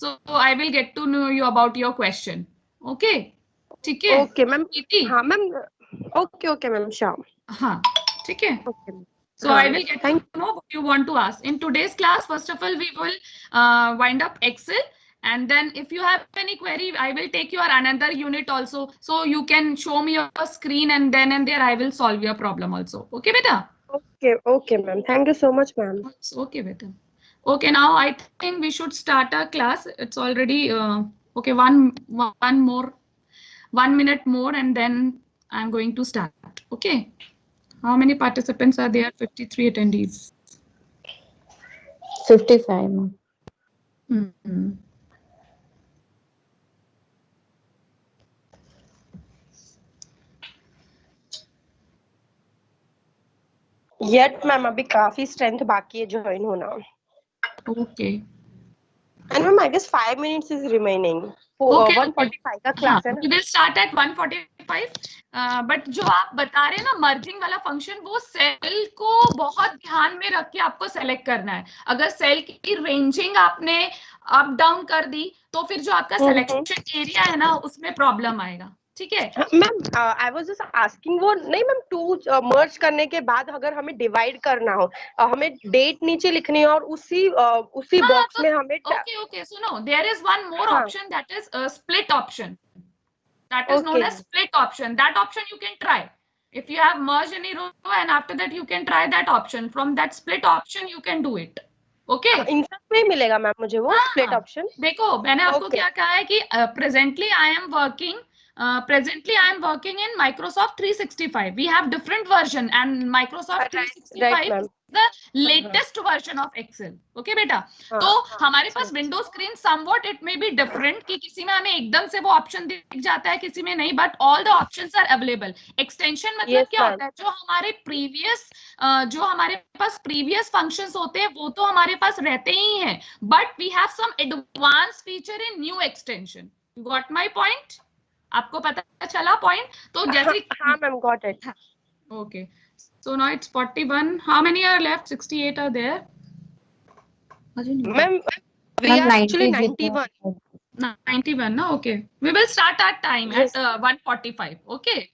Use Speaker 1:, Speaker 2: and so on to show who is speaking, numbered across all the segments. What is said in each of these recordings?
Speaker 1: So I will get to know you about your question. Okay? ठीक है?
Speaker 2: Okay ma'am,
Speaker 1: प्रीति?
Speaker 2: हाँ ma'am, okay okay ma'am, sure,
Speaker 1: हाँ, ठीक है?
Speaker 2: ओके मैम,
Speaker 1: So
Speaker 2: हाँ,
Speaker 1: I will get to
Speaker 2: thank
Speaker 1: know what you want to ask. In today's class, first of all, we will wind up Excel. And then if you have any query, I will take your another unit also. So you can show me your screen and then and there I will solve your problem also. Okay, beta?
Speaker 2: Okay ma'am, thank you so much ma'am.
Speaker 1: Okay, beta. Okay, now I think we should start our class. It's already, okay, one more, 1 minute more and then I'm going to start. Okay. How many participants are there? 53 attendees.
Speaker 3: 55, ma'am.
Speaker 1: Mm-hmm.
Speaker 2: Yet ma'am, अभी काफी strength बाकी है join होना.
Speaker 1: Okay.
Speaker 2: And ma'am I guess 5 minutes is remaining.
Speaker 1: Okay,
Speaker 2: 145 का class है ना.
Speaker 1: We will start at 145. But जो आप बता रहे हैं ना मर्जिंग वाला फंक्शन, वो सेल को बहुत ध्यान में रख के आपको सेलेक्ट करना है. अगर सेल की रेंजिंग आपने अप डाउन कर दी तो फिर जो आपका सिलेक्शन एरिया है ना उसमें प्रॉब्लम आएगा. ठीक है
Speaker 2: ma'am, I was just asking, वो नहीं मैम, टू मर्ज करने के बाद अगर हमें डिवाइड करना हो, हमें डेट नीचे लिखनी है और उसी बॉक्स
Speaker 1: तो,
Speaker 2: में हमें.
Speaker 1: okay, सुनो, there is one more
Speaker 2: हाँ.
Speaker 1: option, that is a split option. That is known as split option. That option you can try. If you have merged any row and after that you can try that option. From that split option you can do it. Okay?
Speaker 2: Insert में मिलेगा ma'am मुझे वो split option.
Speaker 1: देखो मैंने आपको क्या कहा है कि presently I am working in Microsoft 365. We have different version and Microsoft 365 is the latest version of Excel. Okay बेटा? तो हमारे पास window screen somewhat it may be different कि किसी में हमें एकदम से वो ऑप्शन दिख जाता है, किसी में नहीं, but all the options are available. Extension मतलब क्या होता है? जो हमारे पास प्रीवियस फंक्शंस होते हैं वो तो हमारे पास रहते ही हैं, but we have some advance feature in new extension. Got my point? आपको पता चला पॉइंट? तो जैसे
Speaker 2: हाँ ma'am, got it.
Speaker 1: Okay, so now it's 41. How many are left? 68 are there.
Speaker 2: Ma'am we are actually 91.
Speaker 1: 91 ना? Okay, we will start our time at 1:45. Okay.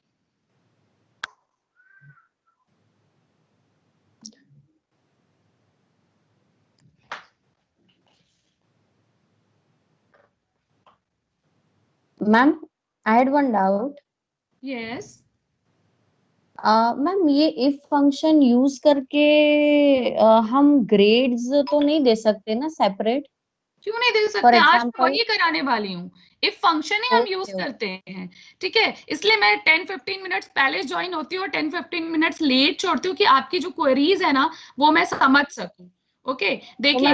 Speaker 3: Ma'am, I had one doubt.
Speaker 1: Yes.
Speaker 3: Ma'am ये if function use करके हम grades तो नहीं दे सकते ना separate?
Speaker 1: क्यों नहीं दे सकते? आज मैं वही कराने वाली हूँ. इफ फंक्शन ही हम यूज करते हैं, ठीक है, इसलिए मैं 10-15 मिनट्स पहले ज्वाइन होती हूँ और 10-15 मिनट्स लेट छोड़ती हूँ कि आपकी जो क्वेरीज है ना वो मैं समझ सकूं. ओके, देखिए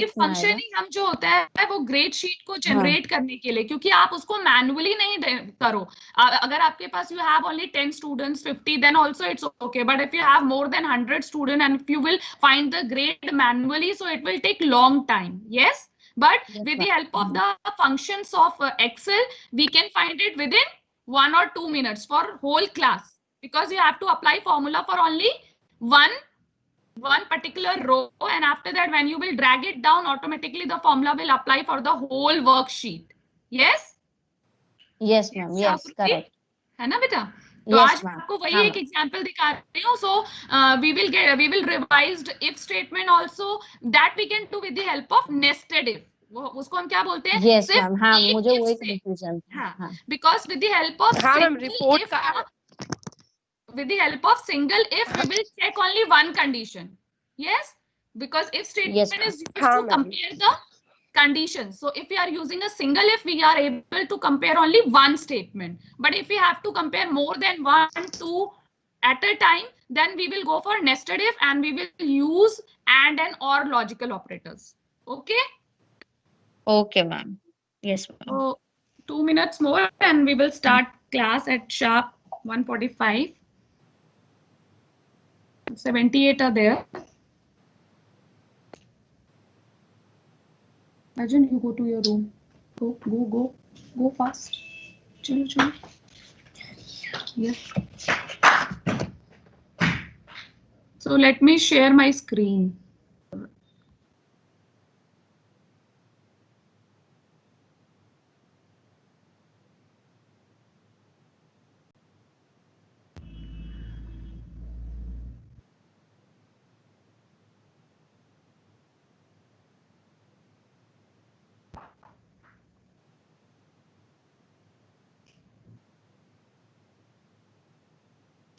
Speaker 1: इफ फंक्शनिंग हम जो होता है वो ग्रेड शीट को जनरेट करने के लिए, क्योंकि आप उसको मैनुअली नहीं करो. अगर आपके पास you have only 10 students 50 then also it's okay, but if you have more than 100 student and if you will find the grade manually so it will take long time. Yes, but with the help of the functions of Excel we can find it within 1 or 2 minutes for whole class, because you have to apply formula for only one particular row, and after that when you will drag it down automatically the formula will apply for the whole worksheet. Yes
Speaker 3: ma'am, yes, correct
Speaker 1: है ना बेटा? तो आज आपको वही एक example दिखा रही हूँ. सो we will revise if statement also that we can do with the help of nested if. वो उसको हम क्या बोलते हैं?
Speaker 3: Yes ma'am, हाँ मुझे वही कंफ्यूजन था.
Speaker 1: हाँ, because with the help of single if we will check only one condition. Yes, because if statement is used to compare the conditions. So if we are using a single if, we are able to compare only one statement. But if we have to compare more than 1, 2 at a time, then we will go for nested if and we will use and or logical operators. Okay?
Speaker 3: Okay, ma'am. Yes, ma'am.
Speaker 1: So 2 minutes more and we will start class at sharp 1:45. 78 are there. Imagine you go to your room. Go fast. Chalo. Yes. So let me share my screen.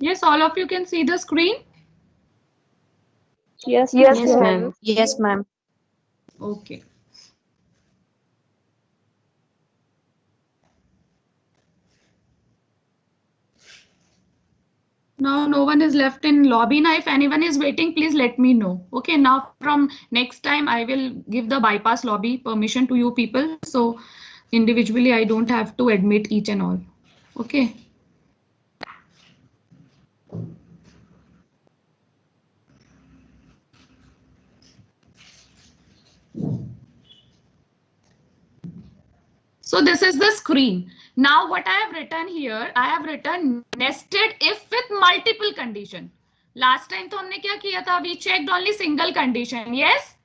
Speaker 1: Yes, all of you can see the screen.
Speaker 2: Yes,
Speaker 3: ma'am. Yes, ma'am.
Speaker 1: Okay. Now no one is left in lobby. Now if anyone is waiting, please let me know. Okay, now from next time I will give the bypass lobby permission to you people. So individually I don't have to admit each and all. Okay. So this is the screen. Now what I have written here, I have written nested if with multiple condition. Last time तो हमने क्या किया था? We checked only single condition. Yes.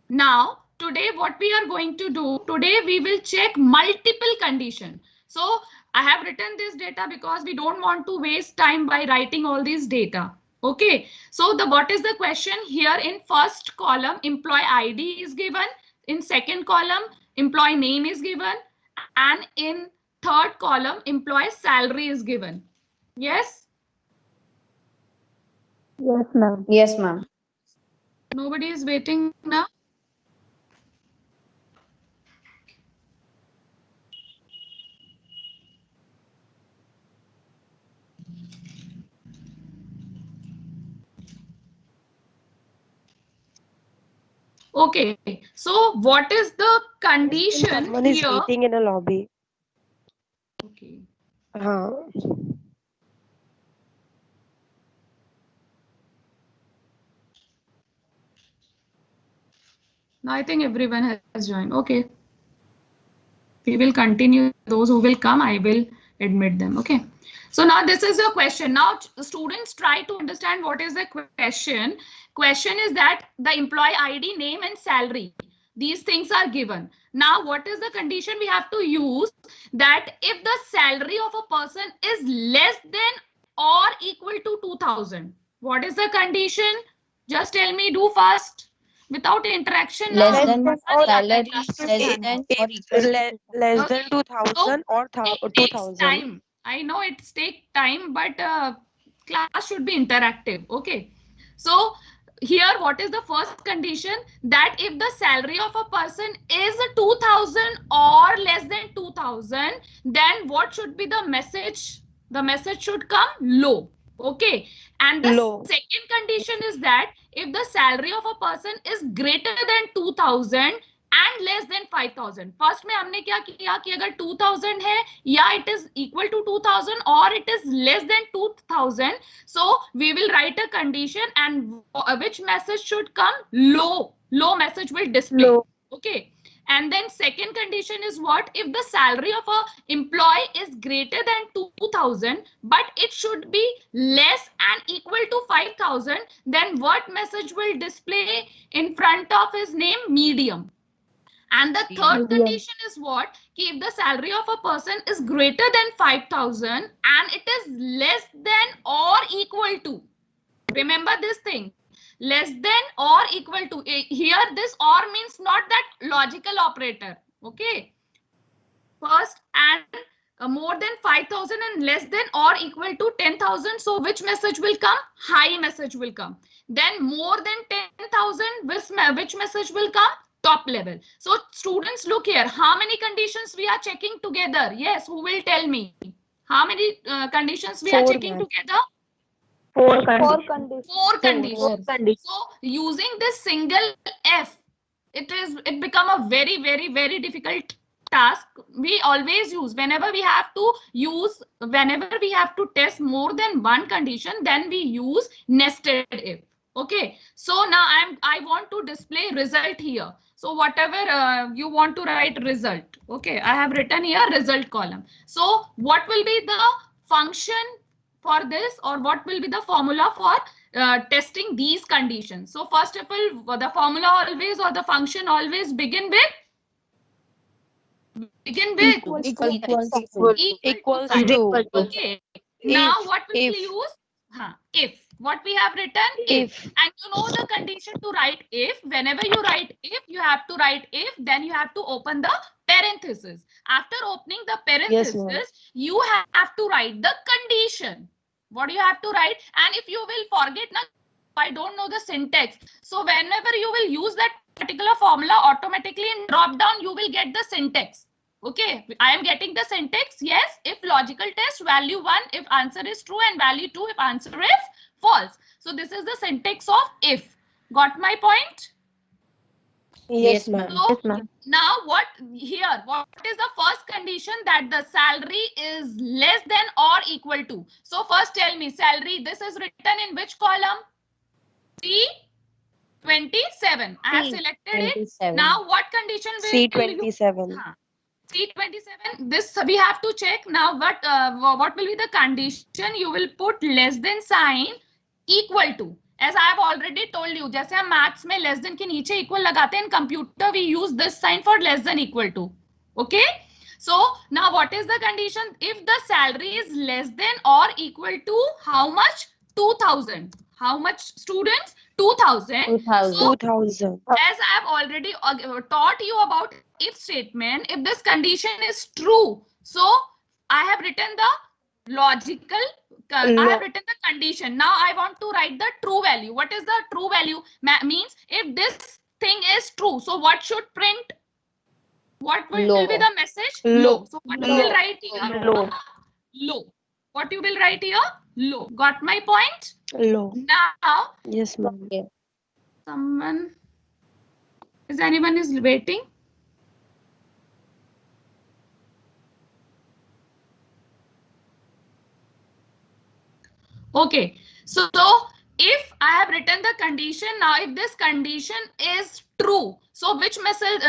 Speaker 1: Now today what we are going to do? Today we will check multiple condition. So I have written this data because we don't want to waste time by writing all these data. Okay. So the what is the question here? In first column employee ID is given. In second column employee name is given. And in third column employee salary is given. Yes.
Speaker 2: Yes, ma'am.
Speaker 3: Yes, ma'am.
Speaker 1: Nobody is waiting now. Okay, so what is the condition
Speaker 2: Someone
Speaker 1: here?
Speaker 2: is waiting in a lobby.
Speaker 1: Okay.
Speaker 2: हाँ.
Speaker 1: Now I think everyone has joined. Okay. We will continue. Those who will come, I will admit them. Okay. So now this is a question. Now students try to understand what is the question. Question is that the employee ID, name and salary. These things are given. Now what is the condition we have to use? That if the salary of a person is less than or equal to 2000. What is the condition? Just tell me, do fast. Without interaction.
Speaker 3: Less than
Speaker 2: or
Speaker 3: salary,
Speaker 2: less
Speaker 3: less than or equal to
Speaker 2: less than 2000 or
Speaker 1: It takes
Speaker 2: 2000.
Speaker 1: time. I know it's take time, but class should be interactive. Okay. So here, what is the first condition? That if the salary of a person is 2000 or less than 2000, then what should be the message? The message should come low. Okay. And the
Speaker 2: Low.
Speaker 1: second condition is that if the salary of a person is greater than 2000 and less than 5000. First में हमने क्या किया कि अगर 2000 है या it is equal to 2000 or it is less than 2000, so we will write a condition and which message should come? Low. Low message will display.
Speaker 2: Low.
Speaker 1: Okay. And then second condition is what? If the salary of a employee is greater than 2000 but it should be less and equal to 5000, then what message will display in front of his name? Medium. And the third condition is what? If the salary of a person is greater than 5000 and it is less than or equal to. Remember this thing. Less than or equal to. Here this or means not that logical operator. Okay. First and more than 5000 and less than or equal to 10,000. So which message will come? High message will come. Then more than 10,000, which message will come? Top level. So students, look here. How many conditions we are checking together? Yes, who will tell me? How many conditions we are checking together?
Speaker 2: Four
Speaker 1: conditions. Four conditions. So using this single F, it become a very, very, very difficult task. We always use whenever we have to test more than one condition, then we use nested if. Okay. So now I want to display result here. So whatever you want to write result. Okay. I have written here result column. So what will be the function for this, or what will be the formula for testing these conditions? So first of all, the formula always or the function always begin with
Speaker 2: equals to.
Speaker 1: Okay. Now what will we use? If. What we have written? If. And you know the condition to write if. Whenever you write if, you have to write if, then you have to open the parenthesis. After opening the parenthesis, you have to write the condition. what you have to write. And if you will forget, na, I don't know the syntax, so whenever you will use that particular formula, automatically in drop down you will get the syntax. Okay, I am getting the syntax. Yes, if logical test, value 1 if answer is true, and value 2 if answer is false. So this is the syntax of if. Got my point?
Speaker 2: Yes, ma'am.
Speaker 1: So
Speaker 2: Yes, ma'am.
Speaker 1: now what is the first condition? That the salary is less than or equal to. So first tell me, salary, this is written in which column? C27. I have selected it. Now what condition will
Speaker 2: C27.
Speaker 1: C27. This we have to check. Now what will be the condition? You will put less than sign equal to. As I have already told you, जैसे हम maths में less than के नीचे equal लगाते हैं, in computer we use this sign for less than equal to. Okay, so now what is the condition? If the salary is less than or equal to how much? 2000. How much, students? 2000.
Speaker 2: 2000.
Speaker 1: As I have already taught you about if statement, if this condition is true, so I have written the logical, I have written the condition. Now I want to write the true value. What is the true value? Means if this thing is true, so what should print? What will be the message? Low. So what you will write here? Low. What you will write here? Low. Got my point?
Speaker 2: Low.
Speaker 1: Now,
Speaker 2: Yes, ma'am.
Speaker 1: someone, is anyone is waiting? Okay, so if I have written the condition, now if this condition is true, so which message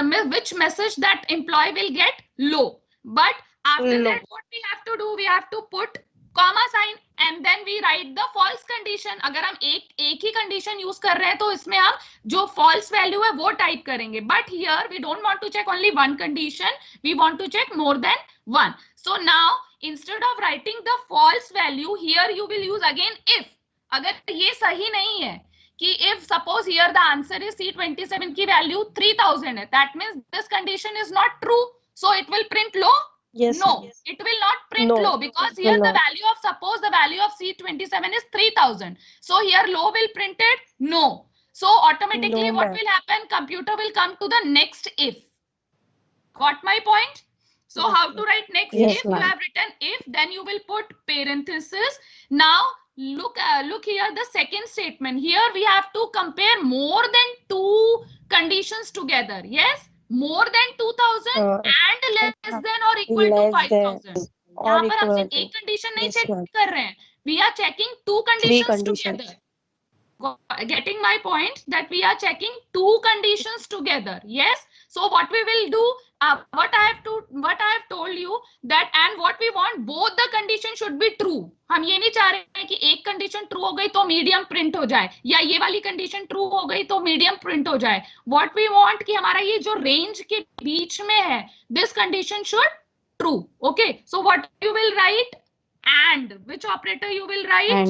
Speaker 1: that employee will get? Low. But after that, what we have to do? We have to put comma sign and then we write the false condition. अगर हम एक ही condition use कर रहे हैं तो इसमें हम जो false value है वो type करेंगे. But here we don't want to check only one condition. We want to check more than one. So now instead of writing the false value, here you will use again if. अगर ये सही नहीं है कि if suppose here the answer is C27 की value 3000 है, that means this condition is not true. So it will print low.
Speaker 2: Yes.
Speaker 1: No, it will not print low because here the value of, suppose the value of C27 is 3000. So here low will print it no. So automatically what will happen? Computer will come to the next if. Got my point? So how to write next if? You have written if, then you will put parenthesis. Now look here, the second statement. Here we have to compare more than two conditions together. Yes, more than 2000 and less than or equal to 5000. यहाँ पर हम सिर्फ एक condition नहीं check कर रहे हैं. We are checking two conditions together. Getting my point that we are checking two conditions together. Yes. So what we will do, what I have told you that, and what we want, both the condition should be true. हम ये नहीं चाह रहे हैं कि एक condition true हो गई तो medium print हो जाए, या ये वाली condition true हो गई तो medium print हो जाए. What we want कि हमारा ये जो range के बीच में है, this condition should true. Okay. So what you will write? And. Which operator you will write?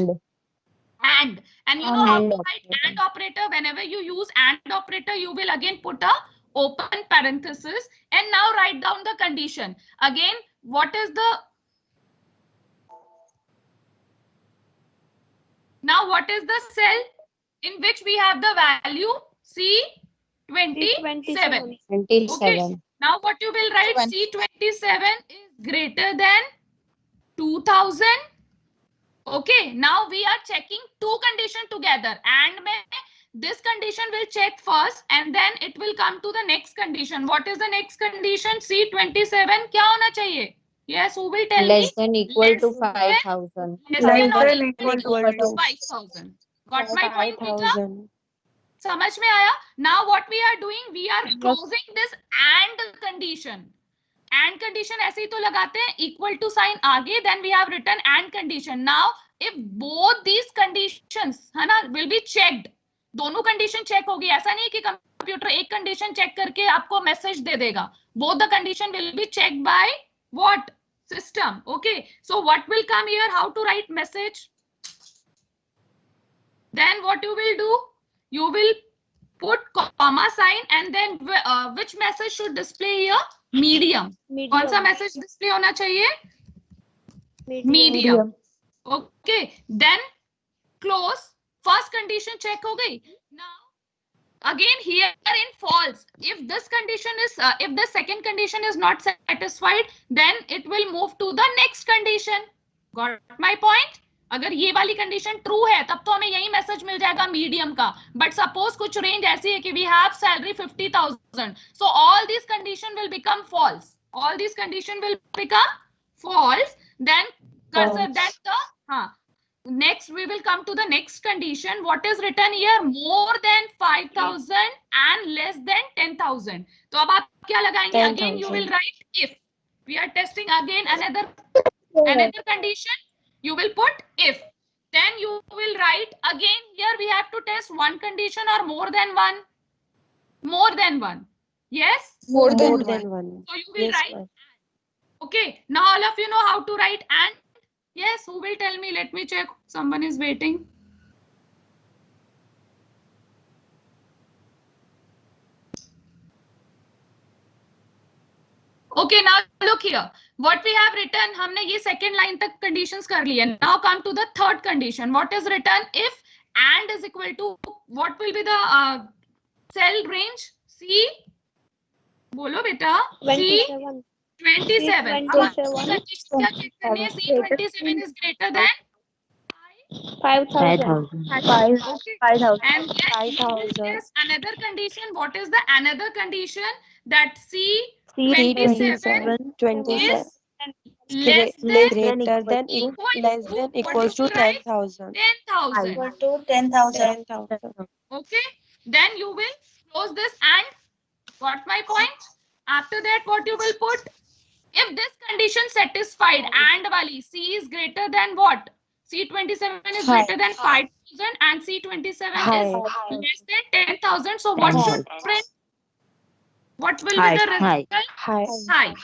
Speaker 1: And you know how to write and operator? Whenever you use and operator, you will again put a open parenthesis and now write down the condition. Again, what is the, now what is the cell in which we have the value C27? Okay. Now what you will write? C27 is greater than 2000. Okay, now we are checking two conditions together, and this condition will check first and then it will come to the next condition. What is the next condition? C27 क्या होना चाहिए? Yes, who will tell me?
Speaker 3: Less than equal to 5000.
Speaker 1: Less than or equal to 5000. Got my point, Petra? समझ में आया? Now what we are doing? We are closing this and condition. And condition ऐसे ही तो लगाते हैं, equal to sign आगे, then we have written and condition. Now if both these conditions है ना will be checked, दोनों condition check होगी. ऐसा नहीं है कि कंप्यूटर एक condition check करके आपको message दे देगा. Both the condition will be checked by what? System. Okay. So what will come here? How to write message? Then what you will do? You will put comma sign and then which message should display here? Medium. कौन सा message display होना चाहिए? Medium. Okay then close, first condition check हो गई. Now again here in false, if this condition is if the second condition is not satisfied, then it will move to the next condition. Got my point? अगर ये वाली condition true है तब तो हमें यही मैसेज मिल जाएगा मीडियम का. बट सपोज कुछ रेंज ऐसी है कि we have salary 50,000, so all this condition will become false, all this condition will become false. Then consider that the next we will come to the next condition. What is written here? More than 5,000 and less than 10,000. तो अब आप क्या लगाएंगे? Again you will write if. We are testing again another condition. You will put if. Then you will write again here we have to test one condition or more than one. More than one. Yes?
Speaker 2: More than one.
Speaker 1: So you will write. Okay. Now all of you know how to write and. Yes, who will tell me? Let me check. Someone is waiting. Okay, now look here. What we have written, हमने ये second line तक conditions कर ली है. Now come to the third condition. What is written? If and is equal to, what will be the cell range? C. बोलो बेटा.
Speaker 4: 27.
Speaker 1: 27. C27 is greater than
Speaker 4: 5,000. 5,000.
Speaker 1: and yes, another condition. What is the another condition? That C27 is less than equals to 10,000.
Speaker 4: 10,000.
Speaker 1: Okay, then you will close this and got my point. After that, what you will put? If this condition satisfied and wali C is greater than what? C27 is greater than 5,000 and C27 is less than 10,000. So what should print? What will be the result?
Speaker 2: High.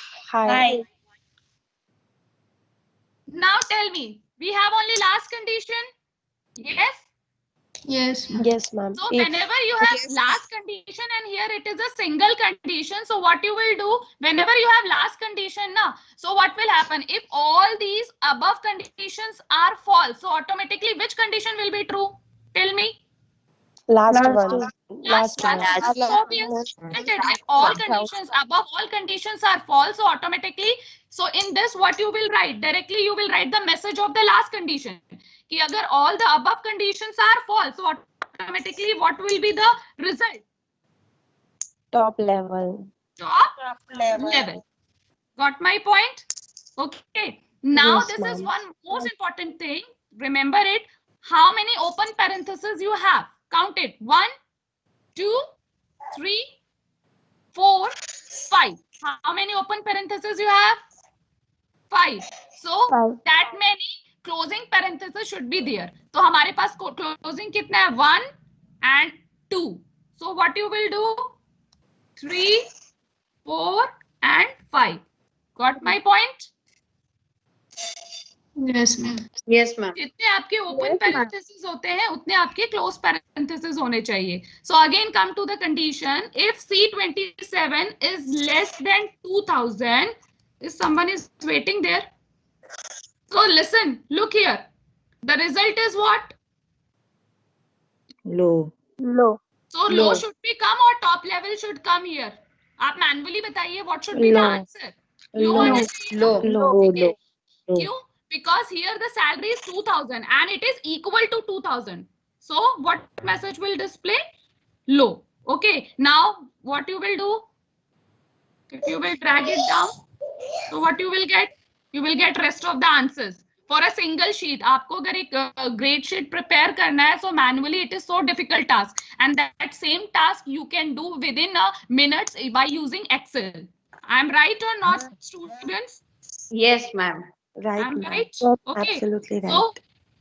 Speaker 1: Now tell me, we have only last condition? Yes?
Speaker 2: Yes, ma'am.
Speaker 1: So whenever you have last condition and here it is a single condition, so what you will do, whenever you have last condition now, so what will happen? If all these above conditions are false, so automatically which condition will be true? Tell me.
Speaker 2: Last one.
Speaker 1: So if all conditions, above all conditions are false, so automatically, so in this what you will write? Directly you will write the message of the last condition. कि अगर all the above conditions are false, so automatically what will be the result?
Speaker 2: Top level.
Speaker 1: Got my point? Okay. Now
Speaker 2: Yes,
Speaker 1: this is
Speaker 2: ma'am.
Speaker 1: one most important thing. Remember it. How many open parentheses you have? Count it. 1, 2, 3, 4, 5. How many open parentheses you have? 5. So
Speaker 4: 5.
Speaker 1: that many closing parentheses should be there. तो हमारे पास closing कितना है? 1 and 2. So what you will do? 3, 4 and 5. Got my point?
Speaker 2: Yes, ma'am.
Speaker 1: जितने आपके open parentheses होते हैं उतने आपके close parentheses होने चाहिए. So again come to the condition. If C27 is less than 2,000, if someone is waiting there. So listen, look here. The result is what?
Speaker 4: Low.
Speaker 1: So low should be come or top level should come here. आप manually बताइए what should be the answer?
Speaker 4: Low.
Speaker 1: क्यों? Because here the salary is 2,000 and it is equal to 2,000. So what message will display? Low. Okay. Now what you will do? If you will drag it down, so what you will get? You will get rest of the answers. For a single sheet, आपको अगर एक grade sheet prepare करना है, so manually it is so difficult task, and that same task you can do within a minutes by using Excel. I am right or not, students?
Speaker 5: Yes, ma'am.
Speaker 2: Right.
Speaker 1: I'm
Speaker 2: ma'am.
Speaker 1: right. Okay.
Speaker 2: Absolutely right.
Speaker 1: So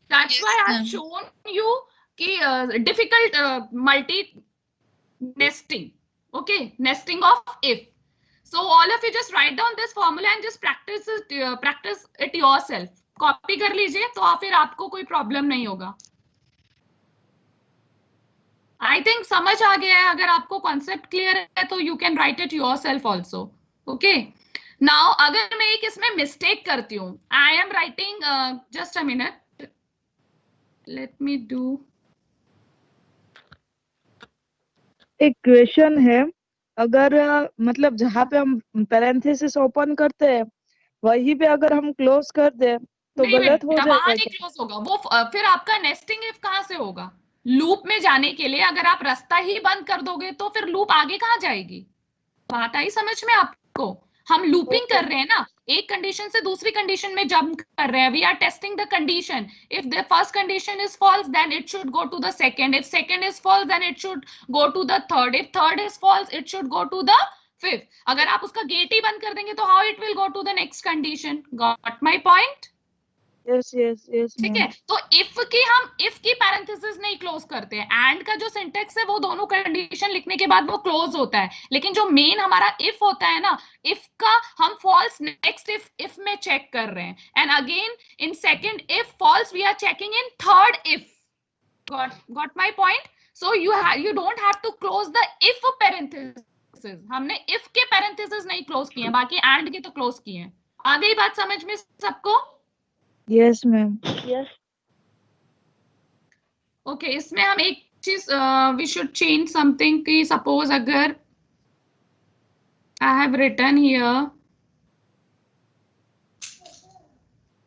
Speaker 1: that's why I've shown you कि difficult multi nesting. Okay, nesting of if. So all of you just write down this formula and just practice it yourself. Copy कर लीजिए तो फिर आपको कोई problem नहीं होगा. I think समझ आ गया है. अगर आपको concept clear है तो you can write it yourself also. Okay. Now अगर मैं एक इसमें mistake करती हूँ, I am writing just a minute. let me do.
Speaker 5: एक क्वेश्चन है, अगर मतलब जहाँ पे हम पैरेंथेसिस ओपन करते हैं वहीं पे अगर हम क्लोज कर दे तो
Speaker 1: नहीं
Speaker 5: गलत हो
Speaker 1: बेटा, वहां
Speaker 5: जाएगा
Speaker 1: नहीं
Speaker 5: क्या?
Speaker 1: क्लोज होगा वो। फिर आपका नेस्टिंग इफ कहाँ से होगा? लूप में जाने के लिए अगर आप रास्ता ही बंद कर दोगे तो फिर लूप आगे कहाँ जाएगी? बात आई समझ में आपको? हम लूपिंग कर रहे हैं ना, एक कंडीशन से दूसरी कंडीशन में जंप कर रहे हैं। We are testing the condition. If the first condition is false then it should go to the second, if second is false then it should go to the third, if third is false it should go to the fifth. अगर आप उसका gate ही बंद कर देंगे तो how it will go to the next condition? Got my point?
Speaker 5: Yes yes yes
Speaker 1: ठीक है, तो इफ की पैरेंथेसिस नहीं क्लोज करते हैं। एंड का जो सिंटेक्स है वो दोनों कंडीशन लिखने के बाद वो क्लोज होता है, लेकिन जो मेन हमारा इफ होता है ना, इफ का हम फॉल्स नेक्स्ट इफ में चेक कर रहे हैं, and again in second if false we are checking in third if. Got my point? So you don't have to close the if parenthesis. हमने इफ के पैरेंथेसिस नहीं close किए हैं, बाकी एंड के तो क्लोज किए हैं। आ गई बात समझ में सबको?
Speaker 5: Yes ma'am.
Speaker 4: Yes.
Speaker 1: ओके इसमें हम एक चीज वी शुड चेंज समथिंग कि सपोज अगर I have written here,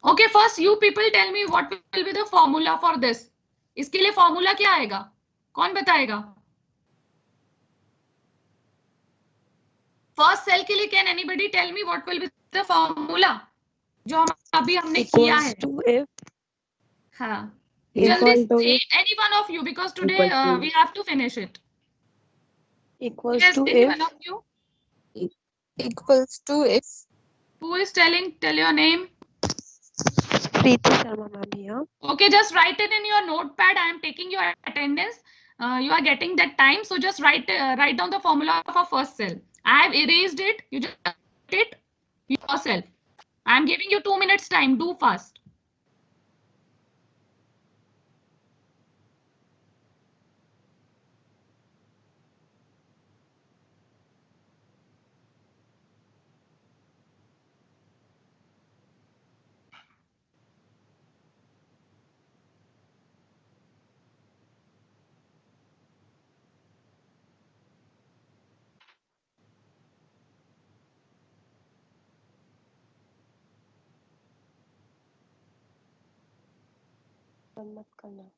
Speaker 1: okay first you people tell me what will be the formula for this. इसके लिए फॉर्मूला क्या आएगा? कौन बताएगा? फर्स्ट सेल के लिए can anybody tell me what will be the formula जो हम अभी हमने किया है? हाँ जल्दी से any one of you because today we have to finish it.
Speaker 2: Equals
Speaker 1: Yes,
Speaker 2: to
Speaker 1: any
Speaker 2: if.
Speaker 1: one of you.
Speaker 6: Equals to if.
Speaker 1: Who is telling? Tell your name.
Speaker 2: Preeti Sharma ma'am here.
Speaker 1: Okay, just write it in your notepad. I am taking your attendance. You are getting that time, so just write down the formula for first cell. I have erased it. You just write it yourself. I am giving you 2 minutes time. Do fast.
Speaker 2: मत करना।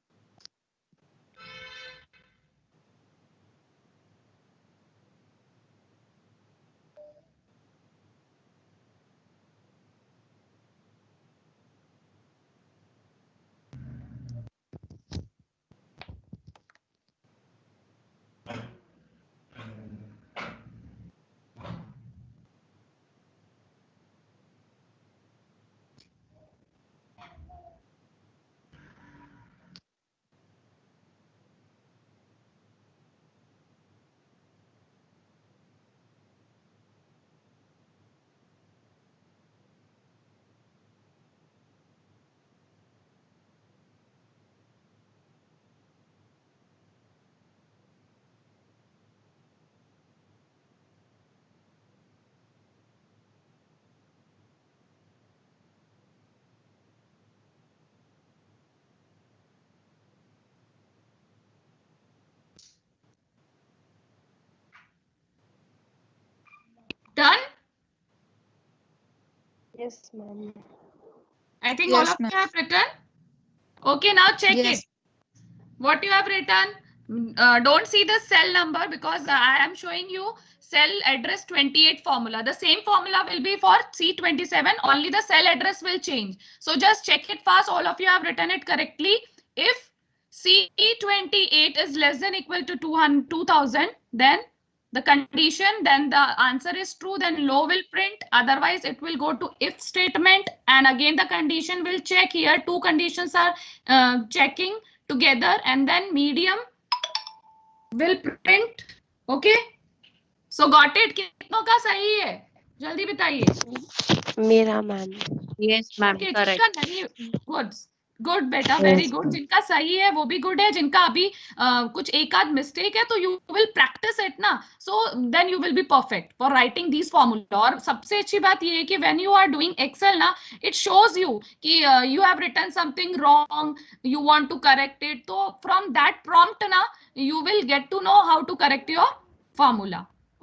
Speaker 1: Done?
Speaker 2: Yes ma'am.
Speaker 1: I think
Speaker 6: Yes,
Speaker 1: all of
Speaker 6: ma'am.
Speaker 1: you have written. Okay, now check
Speaker 6: Yes.
Speaker 1: it. What you have written. Don't see the cell number because I am showing you cell address 28 formula. The same formula will be for C27. Only the cell address will change. So just check it fast. All of you have written it correctly. If C28 is less than equal to 2000, then the condition, then the answer is true, then low will print. Otherwise, it will go to if statement. And again, the condition will check here. Two conditions are checking together, and then medium will print. Okay, so got it? कितनों का सही है? जल्दी बताइए.
Speaker 2: मेरा ma'am.
Speaker 3: Yes, ma'am.
Speaker 1: Okay,
Speaker 3: Correct.
Speaker 1: जिसका नहीं, good. Good बेटा, वेरी गुड। जिनका सही है वो भी गुड है, जिनका अभी कुछ एक आध मिस्टेक है तो यू विल प्रैक्टिस इट ना, so then you will be perfect for writing these formula. और सबसे अच्छी बात ये है कि when you are doing Excel ना, इट शोज यू कि you have written something wrong, you want to correct it, तो फ्रॉम दैट प्रॉम्प्ट ना you will get to know how to correct your formula.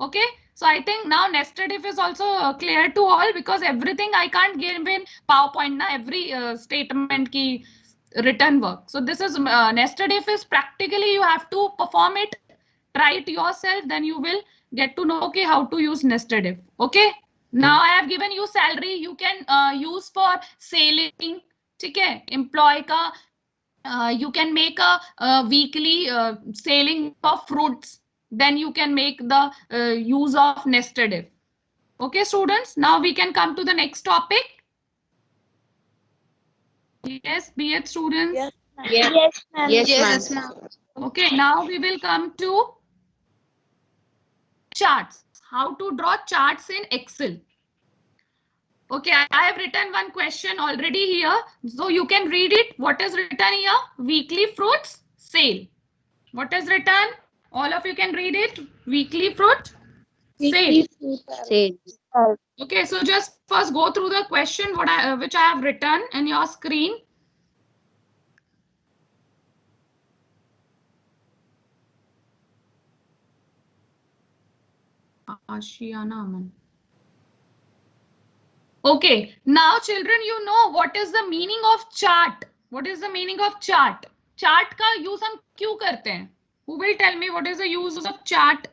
Speaker 1: Okay, so I think now nested if is also clear to all, because everything I can't give in PowerPoint na, every statement ki written work. So this is nested if is practically you have to perform it, try it yourself, then you will get to know okay how to use nested if. Okay, now I have given you salary, you can use for selling. ठीक है, employee का you can make a weekly selling of fruits, then you can make the use of nested if. Okay students, now we can come to the next topic. Yes, BH students.
Speaker 4: Yes, ma'am.
Speaker 6: Yes, ma'am.
Speaker 1: Okay, now we will come to charts, how to draw charts in Excel. Okay, I have written one question already here, so you can read it. What is written here? Weekly fruits sale. What is written? All of you can read it. Weekly fruit sale. Okay, so just first go through the question which I have written in your screen. Ashiana Aman. Okay, now children, you know what is the meaning of chart? What is the meaning of chart? Chart का use हम क्यों करते हैं? Who will tell me what is the use of chart?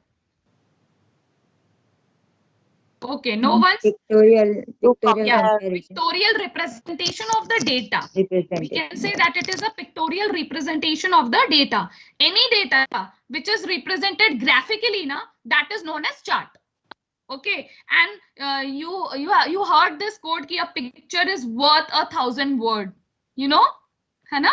Speaker 1: Okay, no one.
Speaker 7: Pictorial
Speaker 1: Yeah,
Speaker 7: comparison.
Speaker 1: pictorial representation of the data. We can say that it is a pictorial representation of the data. Any data which is represented graphically, na, that is known as chart. Okay, and you heard this quote कि a picture is worth 1,000 word. You know, है ना?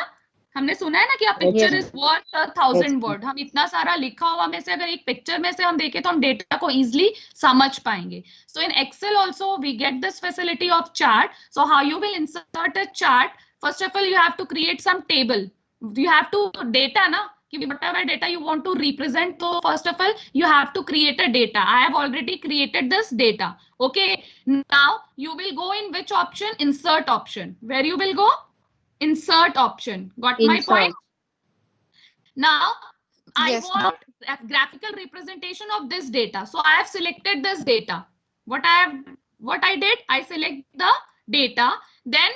Speaker 1: हमने सुना है ना कि a picture is worth 1,000 word. हम इतना सारा लिखा हुआ में से अगर एक पिक्चर में से हम देखें तो हम डेटा को easily समझ पाएंगे. So in Excel also we get this facility of chart. So how you will insert a chart? First of all, you have to create some table. You have to data na. Whatever data you want to represent, so first of all you have to create a data. I have already created this data. Okay, now you will go in which option? Insert option. Where you will go? Insert option. Got my point? Now I want a graphical representation of this data, so I have selected this data. What I did, I select the data, then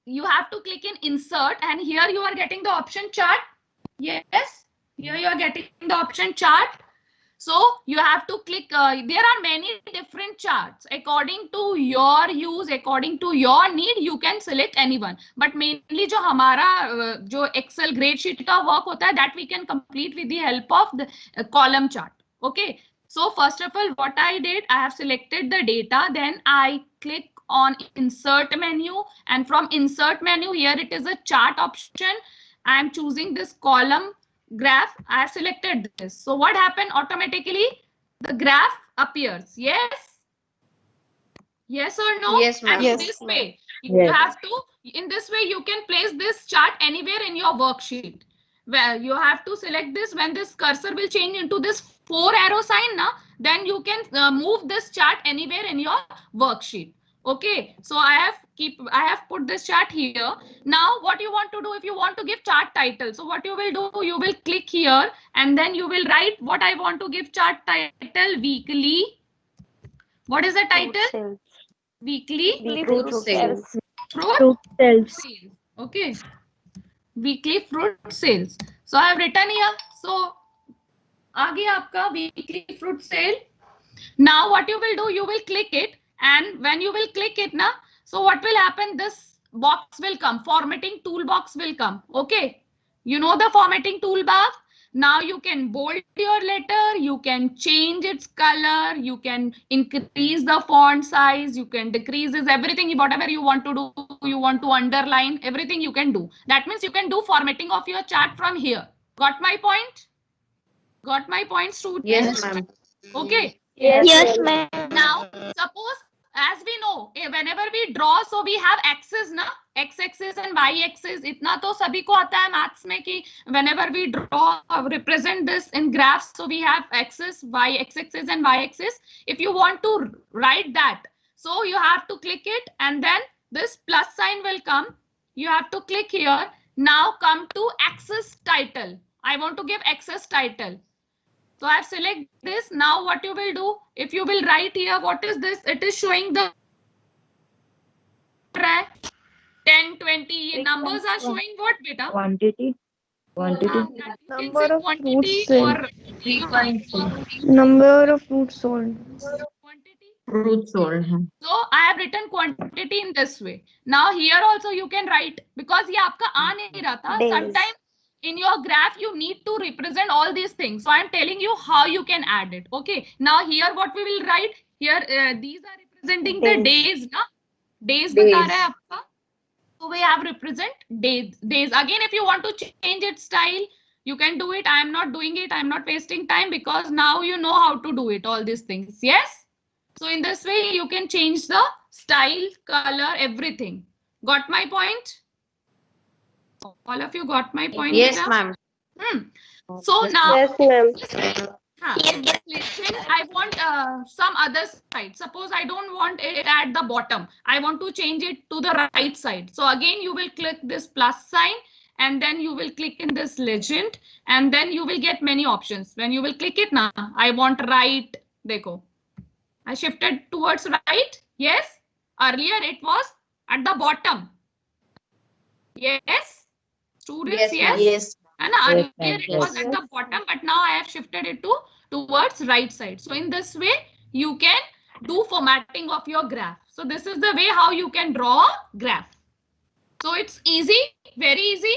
Speaker 1: you have to click in insert, and here you are getting the option chart. Yes, here you are getting the option chart. So you have to click, there are many different charts. According to your use, according to your need, you can select anyone. But mainly जो हमारा जो Excel grade sheet का work होता है, that we can complete with the help of the column chart. Okay. So first of all, what I did, I have selected the data, then I click on insert menu, and from insert menu, here it is a chart option. I am choosing this column graph. I have selected this. So what happened? Automatically the graph appears. Yes? Yes or no?
Speaker 6: Yes, ma'am.
Speaker 1: And in this way, you have to, in this way, you can place this chart anywhere in your worksheet. Well, you have to select this. When this cursor will change into this 4 arrow sign, na, then you can move this chart anywhere in your worksheet. Okay, so I have put this chart here. Now what you want to do, if you want to give chart title, so what you will do, you will click here and then you will write what I want to give chart title: weekly. What is the title? Weekly
Speaker 6: Fruit sales.
Speaker 1: fruit sales. Okay, weekly fruit sales. So I have written here. So आगे आपका weekly fruit sale. Now what you will do, you will click it. And when you will click it, na, so what will happen? This box will come, formatting toolbox will come. Okay, you know the formatting toolbar. Now you can bold your letter, you can change its color, you can increase the font size, you can decrease this, everything, whatever you want to do, you want to underline, everything you can do. That means you can do formatting of your chart from here. Got my point? Got my point, students?
Speaker 6: Yes, ma'am.
Speaker 1: Okay.
Speaker 4: Yes, ma'am.
Speaker 1: Now, suppose, as we know, whenever we draw, so we have axis, na? x axis and y axis, इतना तो सभी को आता है maths में कि whenever we draw represent this in graphs, so we have axis, y axis and y axis. If you want to write that, so you have to click it and then this plus sign will come. You have to click here. Now come to axis title. I want to give axis title. So I have select this. Now what you will do, if you will write here, what is this? It is showing the 10, 20 numbers are showing what, beta?
Speaker 7: Quantity.
Speaker 1: Number of fruits or
Speaker 4: Number of fruits sold.
Speaker 1: quantity.
Speaker 3: Fruit sold.
Speaker 1: So I have written quantity in this way. Now here also you can write, because ये आपका आ नहीं रहा था. Sometimes in your graph you need to represent all these things. So I am telling you how you can add it. Okay. Now here what we will write here, these are representing the days, na? Days बता रहा है आपका. So we have represent days. Again, if you want to change its style, you can do it. I am not doing it. I am not wasting time because now you know how to do it. All these things. Yes. So in this way, you can change the style, color, everything. Got my point? All of you got my point?
Speaker 3: Yes, ma'am.
Speaker 1: So now,
Speaker 2: Yes, ma'am.
Speaker 1: listen, I want some other side. Suppose I don't want it at the bottom. I want to change it to the right side. So again, you will click this plus sign and then you will click in this legend and then you will get many options. When you will click it now, I want right. Dekho. I shifted towards right. Yes. Earlier it was at the bottom. Yes. Students, yes.
Speaker 3: Yes.
Speaker 1: And earlier it was at the bottom, but now I have shifted it towards right side. So in this way, you can do formatting of your graph. So this is the way how you can draw a graph. So it's easy, very easy.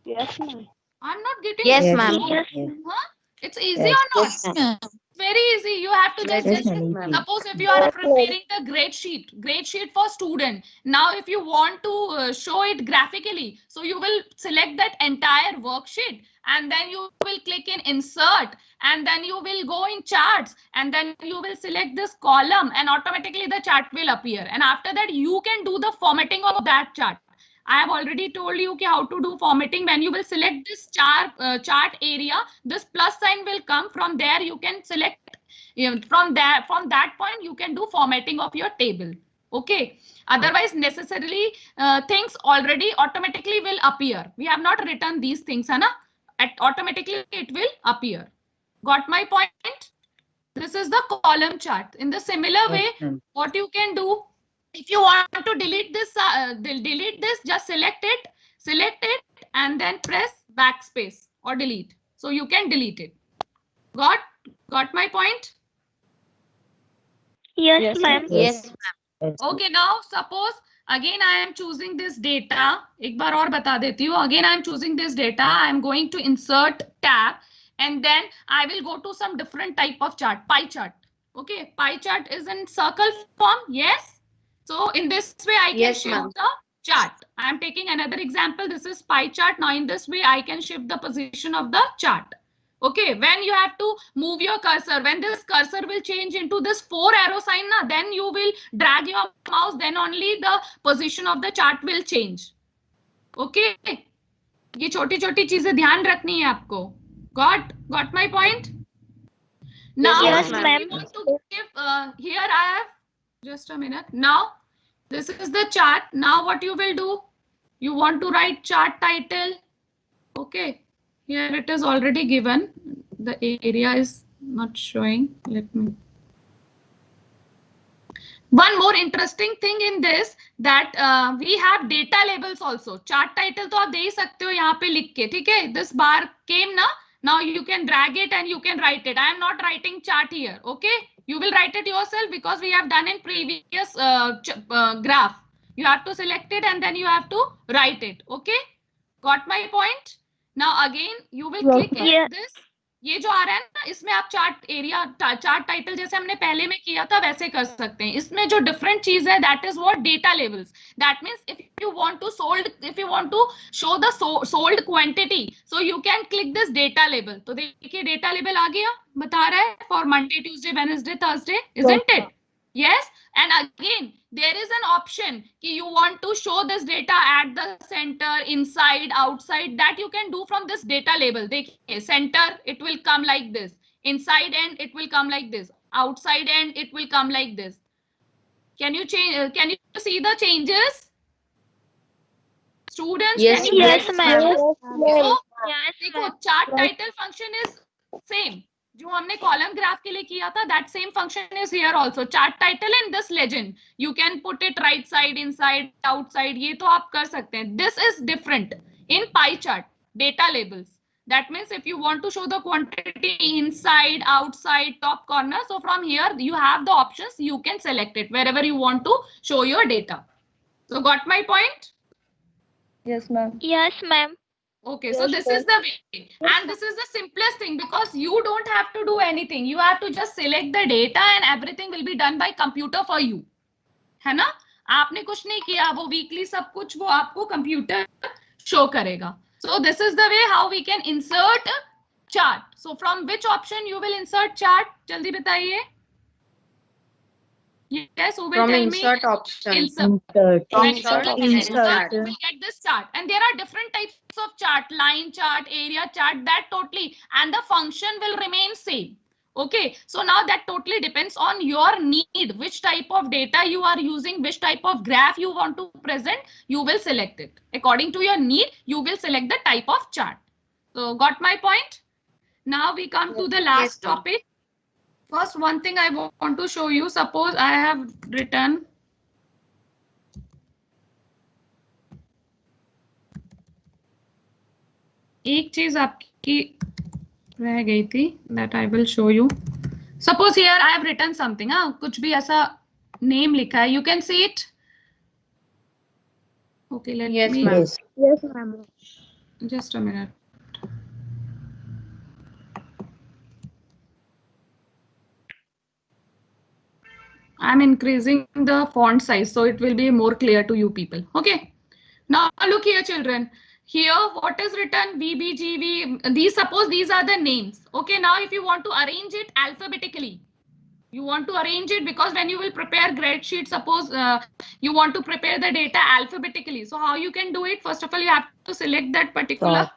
Speaker 2: Yes, ma'am.
Speaker 1: I'm not getting.
Speaker 3: Yes, ma'am.
Speaker 1: Huh? It's easy or not? Very easy. You have to just suppose if you are preparing the grade sheet for student. Now, if you want to show it graphically, so you will select that entire worksheet and then you will click in insert and then you will go in charts and then you will select this column and automatically the chart will appear. And after that, you can do the formatting of that chart. I have already told you how to do formatting. When you will select this chart area, this plus sign will come. From there, you can select, from that point, you can do formatting of your table. Okay. Otherwise, necessarily things already automatically will appear. We have not written these things, Hana? Automatically it will appear. Got my point? This is the column chart. In the similar way, what you can do, if you want to delete this, just select it and then press backspace or delete. So you can delete it. Got my point?
Speaker 4: Yes, ma'am.
Speaker 3: Yes.
Speaker 1: Okay, now suppose again I am choosing this data. एक बार और बता देती हूँ. Again I am choosing this data. I am going to insert tab and then I will go to some different type of chart, pie chart. Okay, pie chart is in circle form. Yes. So in this way, I can shift the chart. I am taking another example. This is pie chart. Now in this way, I can shift the position of the chart. Okay, when you have to move your cursor, when this cursor will change into this 4 arrow sign, then you will drag your mouse, then only the position of the chart will change. Okay, ये छोटी-छोटी चीजें ध्यान रखनी है आपको. Got my point? Now,
Speaker 4: yes,
Speaker 1: ma'am. Want to give, here I have, just a minute. Now, this is the chart. Now what you will do? You want to write chart title. Okay. Here it is already given. The area is not showing. Let me. One more interesting thing in this that we have data labels also. Chart title तो आप दे ही सकते हो यहाँ पे लिख के, ठीक है? This bar came na. Now you can drag it and you can write it. I am not writing chart here. Okay. You will write it yourself because we have done in previous graph. You have to select it and then you have to write it. Okay. Got my point? Now again, you will click in this. ये जो आ रहा है ना, इसमें आप chart area, chart title जैसे हमने पहले में किया था वैसे कर सकते हैं. इसमें जो डिफरेंट चीज है, that is what data labels. That means if you want to show the sold quantity, so you can click this data label. तो देखिए data label आ गया, बता रहा है for Monday, Tuesday, Wednesday, Thursday, isn't it? Yes. And again, there is an option कि you want to show this data at the center, inside, outside, that you can do from this data label. देखिए, center it will come like this, inside end it will come like this, outside end it will come like this. Can you change? Can you see the changes? Students,
Speaker 4: Yes,
Speaker 1: can you
Speaker 4: yes,
Speaker 1: see the
Speaker 4: ma'am.
Speaker 1: changes? So,
Speaker 4: Yes,
Speaker 1: देखो, chart title function is same. जो हमने column graph के लिए किया था, that same function is here also. Chart title and this legend. You can put it right side, inside, outside. ये तो आप कर सकते हैं. This is different in pie chart, data labels. That means if you want to show the quantity inside, outside, top corner, so from here you have the options. You can select it wherever you want to show your data. So got my point?
Speaker 5: Yes, ma'am.
Speaker 4: Yes, ma'am.
Speaker 1: Okay, so this is the way, and this is the simplest thing because you don't have to do anything. You have to just select the data and everything will be done by computer for you. है ना? आपने कुछ नहीं किया, वो weekly सब कुछ वो आपको computer show करेगा. So this is the way how we can insert a chart. So from which option you will insert chart? जल्दी बताइए. Yes, who will
Speaker 7: From
Speaker 1: tell
Speaker 7: insert
Speaker 1: me?
Speaker 7: option.
Speaker 1: Insert.
Speaker 7: From
Speaker 1: When you
Speaker 7: insert
Speaker 1: click
Speaker 7: option.
Speaker 1: insert, you will get this chart, and there are different types of chart: line chart, area chart, that totally, and the function will remain same. Okay, so now that totally depends on your need, which type of data you are using, which type of graph you want to present, you will select it. According to your need, you will select the type of chart. So got my point? Now we come to the last topic. First, one thing I want to show you. Suppose I have written एक चीज आपकी रह गई थी, that I will show you. Suppose here I have written something. हाँ, कुछ भी ऐसा name लिखा है. You can see it. Okay, let
Speaker 7: Yes,
Speaker 1: me.
Speaker 7: ma'am.
Speaker 5: Yes, ma'am.
Speaker 1: Just a minute. I'm increasing the font size so it will be more clear to you people. Okay. Now look here, children. Here, what is written? VBGV. These, suppose these are the names. Okay. Now, if you want to arrange it alphabetically, you want to arrange it because when you will prepare grade sheet, suppose you want to prepare the data alphabetically. So how you can do it? First of all, you have to select that particular,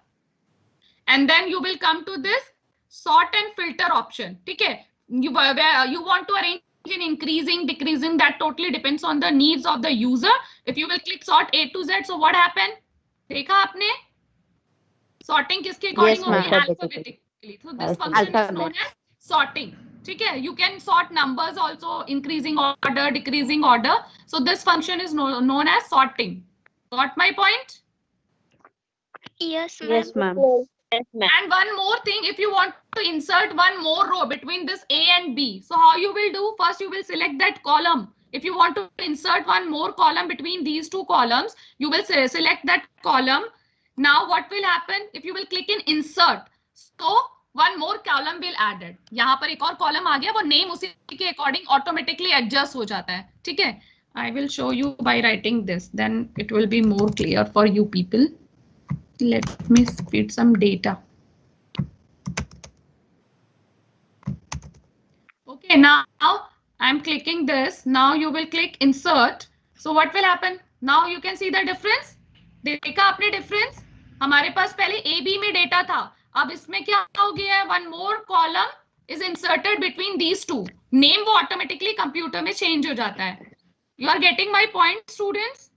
Speaker 1: and then you will come to this sort and filter option. Okay. You want to arrange in increasing, decreasing, that totally depends on the needs of the user. If you will click sort A to Z, so what happened? देखा आपने? Sorting किसके according होगी? Alphabetically. So this function is known as sorting. ठीक है? You can sort numbers also, increasing order, decreasing order. So this function is known as sorting. Got my point?
Speaker 4: Yes, ma'am.
Speaker 7: Yes, ma'am.
Speaker 1: And one more thing, if you want to insert one more row between this A and B, so how you will do? First, you will select that column. If you want to insert one more column between these two columns, you will select that column. Now, what will happen? If you will click in insert, so one more column will added. यहाँ पर एक और column आ गया, वो name उसी के according automatically adjust हो जाता है. ठीक है? I will show you by writing this. Then it will be more clear for you people. Let me feed some data. Okay, now I'm clicking this. Now you will click insert. So what will happen? Now you can see the difference. देखा आपने difference? हमारे पास पहले AB में data था. अब इसमें क्या हो गया है? One more column is inserted between these two. Name वो automatically computer में change हो जाता है. You are getting my point, students?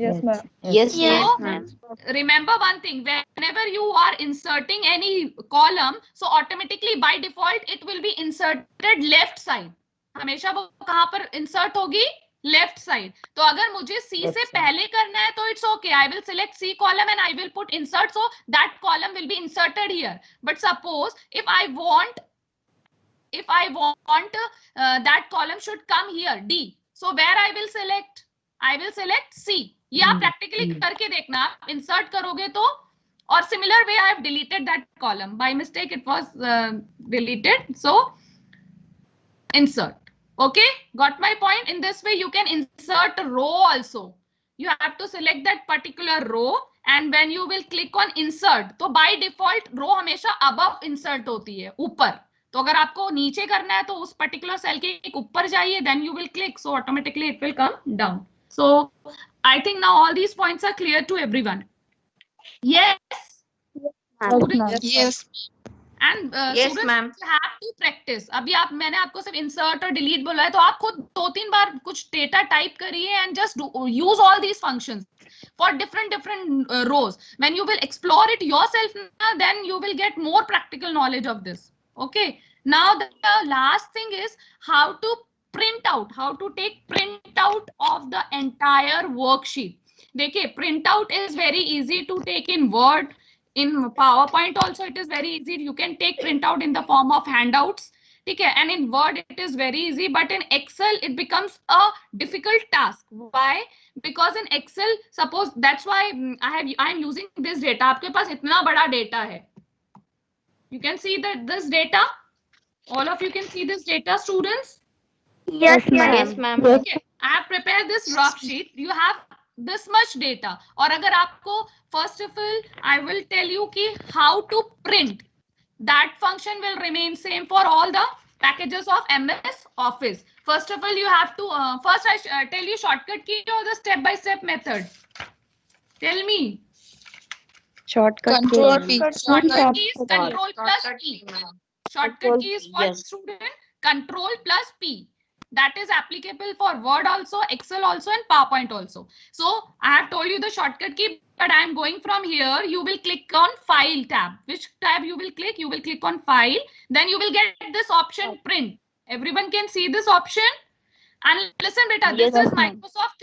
Speaker 5: Yes, ma'am.
Speaker 7: Yes,
Speaker 1: Yes,
Speaker 7: ma'am.
Speaker 1: Remember one thing, whenever you are inserting any column, so automatically by default it will be inserted left side. हमेशा वो कहाँ पर insert होगी? Left side. तो अगर मुझे C से पहले करना है तो it's okay. I will select C column and I will put insert, so that column will be inserted here. But suppose if I want that column should come here, D. So where I will select? I will select C. ये आप practically करके देखना, आप insert करोगे तो, और similar way I have deleted that column by mistake, it was deleted, so insert. Okay, got my point? In this way you can insert a row also. You have to select that particular row, and when you will click on insert, तो by default row हमेशा above insert होती है, ऊपर. तो अगर आपको नीचे करना है तो उस पर्टिकुलर सेल के एक ऊपर जाइए, then you will click, so automatically it will come down. So I think now all these points are clear to everyone. Yes
Speaker 6: Yes.
Speaker 1: And students have to practice. अभी मैंने आपको सिर्फ इंसर्ट और delete बोला है, तो आप खुद 2-3 बार कुछ डेटा टाइप करिए and just use all these functions for different rows. When you will explore it yourself, then you will get more practical knowledge of this. Okay, now the last thing is how to print out, how to take print out of the entire worksheet. देखिए, print out is very easy to take in Word. In PowerPoint also it is very easy. You can take print out in the form of handouts. Okay, and in Word it is very easy, but in Excel it becomes a difficult task. Why? Because in Excel, suppose, that's why I am using this data. आपके पास इतना बड़ा data है. You can see that this data. All of you can see this data, students.
Speaker 4: Yes, ma'am. Yes, ma'am.
Speaker 1: Okay, I have prepared this rough sheet. You have this much data. और अगर आपको first of all, I will tell you कि how to print. That function will remain same for all the packages of MS Office. First of all, you have to first I tell you shortcut key or the step-by-step method. Tell me.
Speaker 6: Control P.
Speaker 1: Shortcut key is Control plus P. Shortcut key is what, student? Control plus P. That is applicable for Word also, Excel also, and PowerPoint also. So I have told you the shortcut key, but I am going from here. You will click on File tab. Which tab you will click? You will click on File. Then you will get this option Print. Everyone can see this option. And listen, beta, this is Microsoft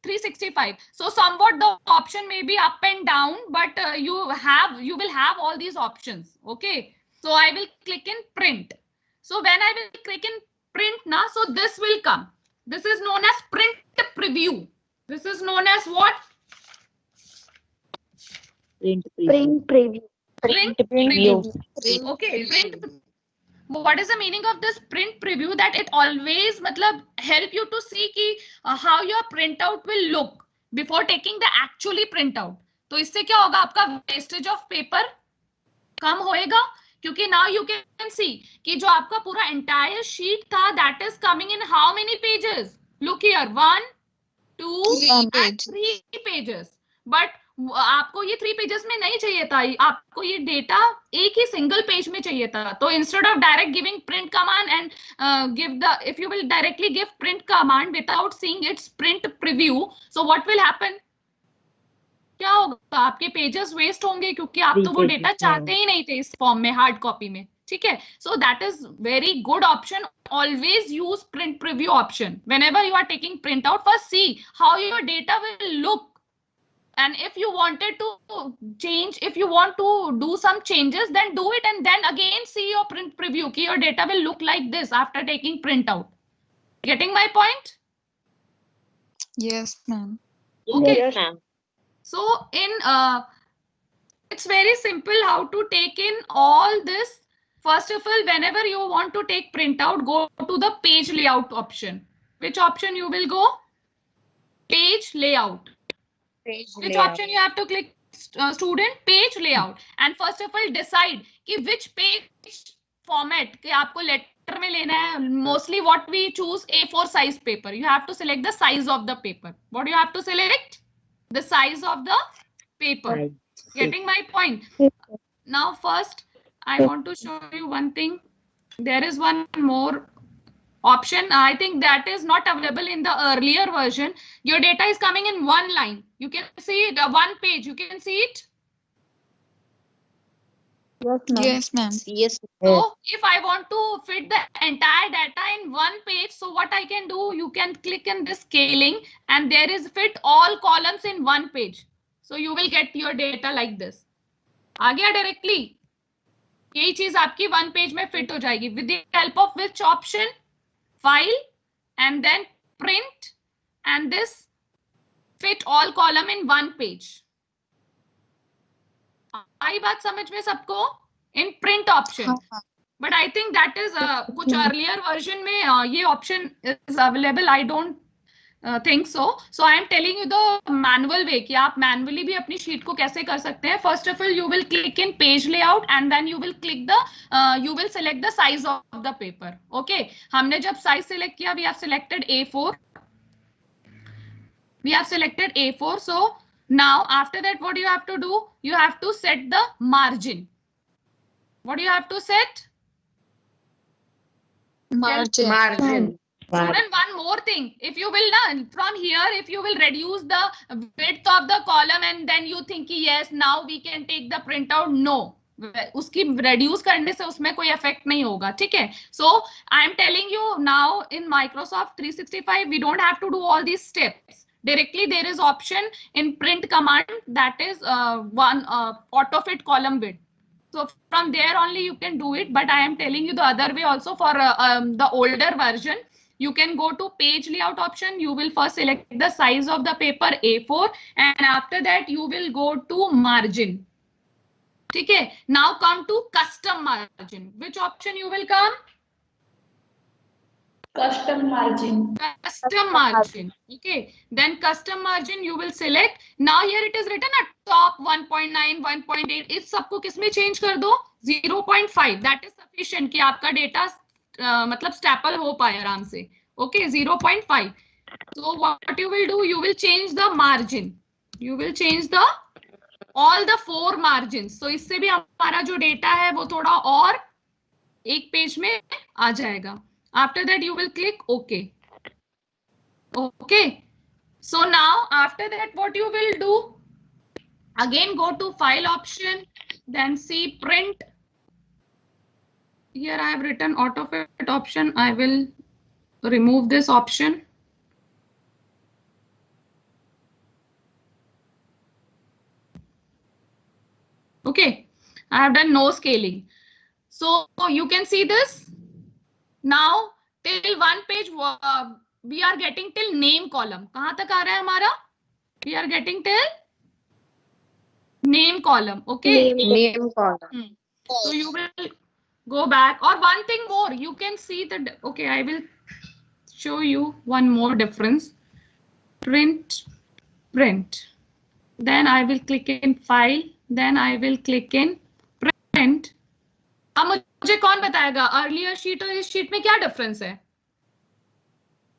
Speaker 1: 365. So somewhat the option may be up and down, but you will have all these options. Okay. So I will click in Print. So when I will click in Print now, so this will come. This is known as Print Preview. This is known as what?
Speaker 4: Print preview.
Speaker 1: Print preview. Okay, print. What is the meaning of this print preview? That it always matlab help you to see ki how your printout will look before taking the actually printout. तो इससे क्या होगा, आपका wastage of paper कम होएगा, क्योंकि now you can see कि जो आपका पूरा entire sheet था, that is coming in how many pages? Look here, 1, 2, and 3 pages. But आपको ये 3 pages में नहीं चाहिए था, आपको ये डेटा एक ही सिंगल पेज में चाहिए था. तो instead of direct giving print command and if you will directly give print command without seeing its print preview, so what will happen? क्या होगा, आपके पेजेस वेस्ट होंगे, क्योंकि आप तो वो डेटा चाहते ही नहीं थे इस फॉर्म में, हार्ड कॉपी में. ठीक है, so that is very good option. Always use print preview option whenever you are taking print out. First see how your data will look, and if you wanted to change, if you want to do some changes, then do it, and then again see your print preview ki your data will look like this after taking print out. Getting my point?
Speaker 6: Yes, ma'am.
Speaker 1: Okay.
Speaker 4: Yes, ma'am.
Speaker 1: So in it's very simple how to take in all this. First of all, whenever you want to take printout, go to the page layout option. Which option you will go? Page layout. Which option you have to click, student? Page layout. And first of all, decide कि which page format कि आपको letter में लेना है. Mostly what we choose A4 size paper. You have to select the size of the paper. What do you have to select? The size of the paper. Getting my point? Now first I want to show you one thing. There is one more option. I think that is not available in the earlier version. Your data is coming in one line. You can see it, one page. You can see it.
Speaker 6: Yes, ma'am.
Speaker 4: Yes.
Speaker 1: So if I want to fit the entire data in one page, so what I can do, you can click in this scaling and there is fit all columns in one page. So you will get your data like this. आ गया directly. यही चीज आपकी one page में fit हो जाएगी. With the help of which option? File and then print, and this fit all column in one page. आई बात समझ में सबको? In print option. But I think that is कुछ अर्लियर वर्जन में ये option is available. I don't think so. So I am telling you the manual way कि आप manually भी अपनी sheet को कैसे कर सकते हैं. First of all, you will click in page layout and then you will click the you will select the size of the paper. Okay. हमने जब size select किया, we have selected A4. We have selected A4. So now after that, what you have to do? You have to set the margin. What do you have to set?
Speaker 6: Margin.
Speaker 1: Student, one more thing. If you will from here, if you will reduce the width of the column and then you think yes, now we can take the printout. No, उसकी reduce करने से उसमें कोई effect नहीं होगा, ठीक है? So I am telling you now in Microsoft 365, we don't have to do all these steps. Directly there is option in print command that is one auto fit column width. So from there only you can do it. But I am telling you the other way also for the older version. You can go to page layout option. You will first select the size of the paper A4 and after that you will go to margin. Okay. Now come to custom margin. Which option you will come?
Speaker 4: Custom margin.
Speaker 1: Custom margin. Okay. Then custom margin you will select. Now here it is written at top 1.9, 1.8. इस सबको किसमें change कर दो? 0.5. That is sufficient कि आपका data मतलब staple हो पाए आराम से. Okay, 0.5. So what you will do? You will change the margin. You will change the all the 4 margins. So इससे भी हमारा जो data है वो थोड़ा और एक पेज में आ जाएगा. After that you will click OK. Okay. So now after that what you will do? Again go to file option, then see print. Here I have written auto fit option. I will remove this option. Okay, I have done no scaling. So you can see this. Now till one page we are getting till name column. कहाँ तक आ रहा है हमारा? We are getting till name column. Okay.
Speaker 2: Name column.
Speaker 1: So you will go back. Or one thing more, you can see the. Okay, I will show you one more difference. Print. Then I will click in file. Then I will click in print. अब मुझे कौन बताएगा earlier sheet और इस sheet में क्या difference है?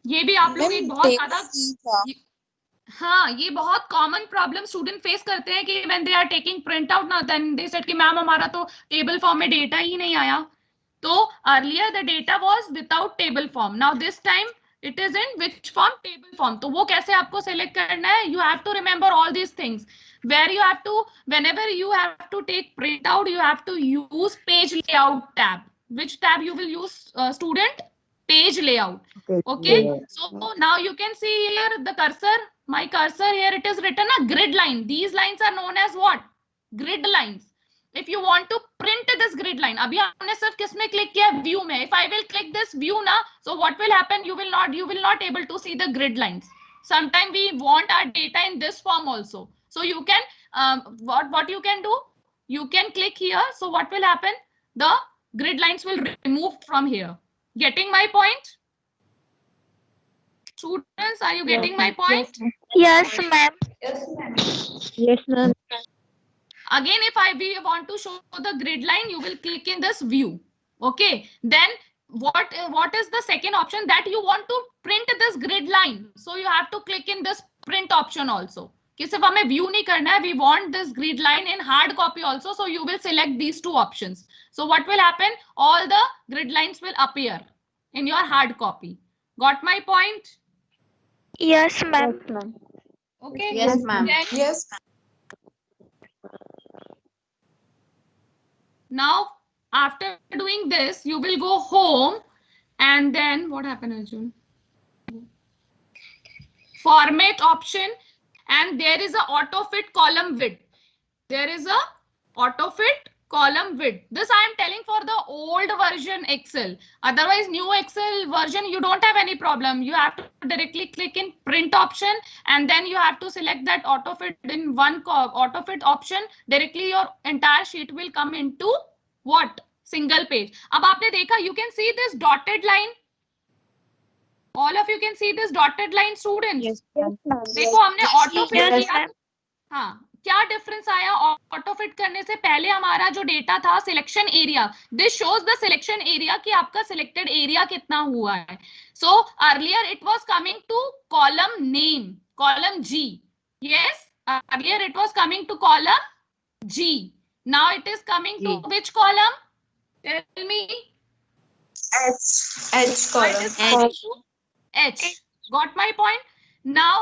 Speaker 1: ये भी आप लोग एक बहुत ज्यादा हाँ ये बहुत कॉमन प्रॉब्लम स्टूडेंट फेस करते हैं कि when they are taking print out ना देन दे सेड कि मैम हमारा तो टेबल फॉर्म में डेटा ही नहीं आया. तो earlier the data was without table form. Now this time it is in which form? Table form. तो वो कैसे आपको सेलेक्ट करना है? You have to remember all these things. Where you have to, whenever you have to take print out, you have to use page layout tab. Which tab you will use, student? Page layout. Okay. So now you can see here the cursor. My cursor here it is written a grid line. These lines are known as what? Grid lines. If you want to print this grid line, अभी हमने सिर्फ किसमें click किया? View में. If I will click this view ना, so what will happen? You will not able to see the grid lines. Sometimes we want our data in this form also. So you can what you can do? You can click here. So what will happen? The grid lines will remove from here. Getting my point? Students, are you getting my point?
Speaker 4: Yes, ma'am.
Speaker 2: Yes, ma'am.
Speaker 1: Again, if we want to show the grid line, you will click in this view. Okay. Then what is the second option? That you want to print this grid line. So you have to click in this print option also. कि सिर्फ हमें view नहीं करना है, we want this grid line in hard copy also, so you will select these two options. So what will happen? All the grid lines will appear in your hard copy. Got my point?
Speaker 4: Yes, ma'am.
Speaker 1: Okay.
Speaker 4: Yes, ma'am.
Speaker 6: Yes.
Speaker 1: Now after doing this, you will go home and then what happened, Arjun? Format option. And there is a auto fit column width. There is a auto fit column width. This I am telling for the old version Excel. Otherwise, new Excel version, you don't have any problem. You have to directly click in print option and then you have to select that auto fit in one auto fit option. Directly your entire sheet will come into what? Single page. अब आपने देखा, you can see this dotted line. All of you can see this dotted line, students?
Speaker 5: Yes.
Speaker 1: देखो हमने auto fit
Speaker 4: Yes,
Speaker 1: किया,
Speaker 4: ma'am.
Speaker 1: हाँ क्या difference आया auto fit करने से पहले? हमारा जो डेटा था selection area, this shows the selection area कि आपका सिलेक्टेड एरिया कितना हुआ है. So earlier it was coming to column name, column G. Yes, earlier it was coming to column G. Now it is coming to which column? Tell me.
Speaker 6: H column.
Speaker 1: H. Got my point? Now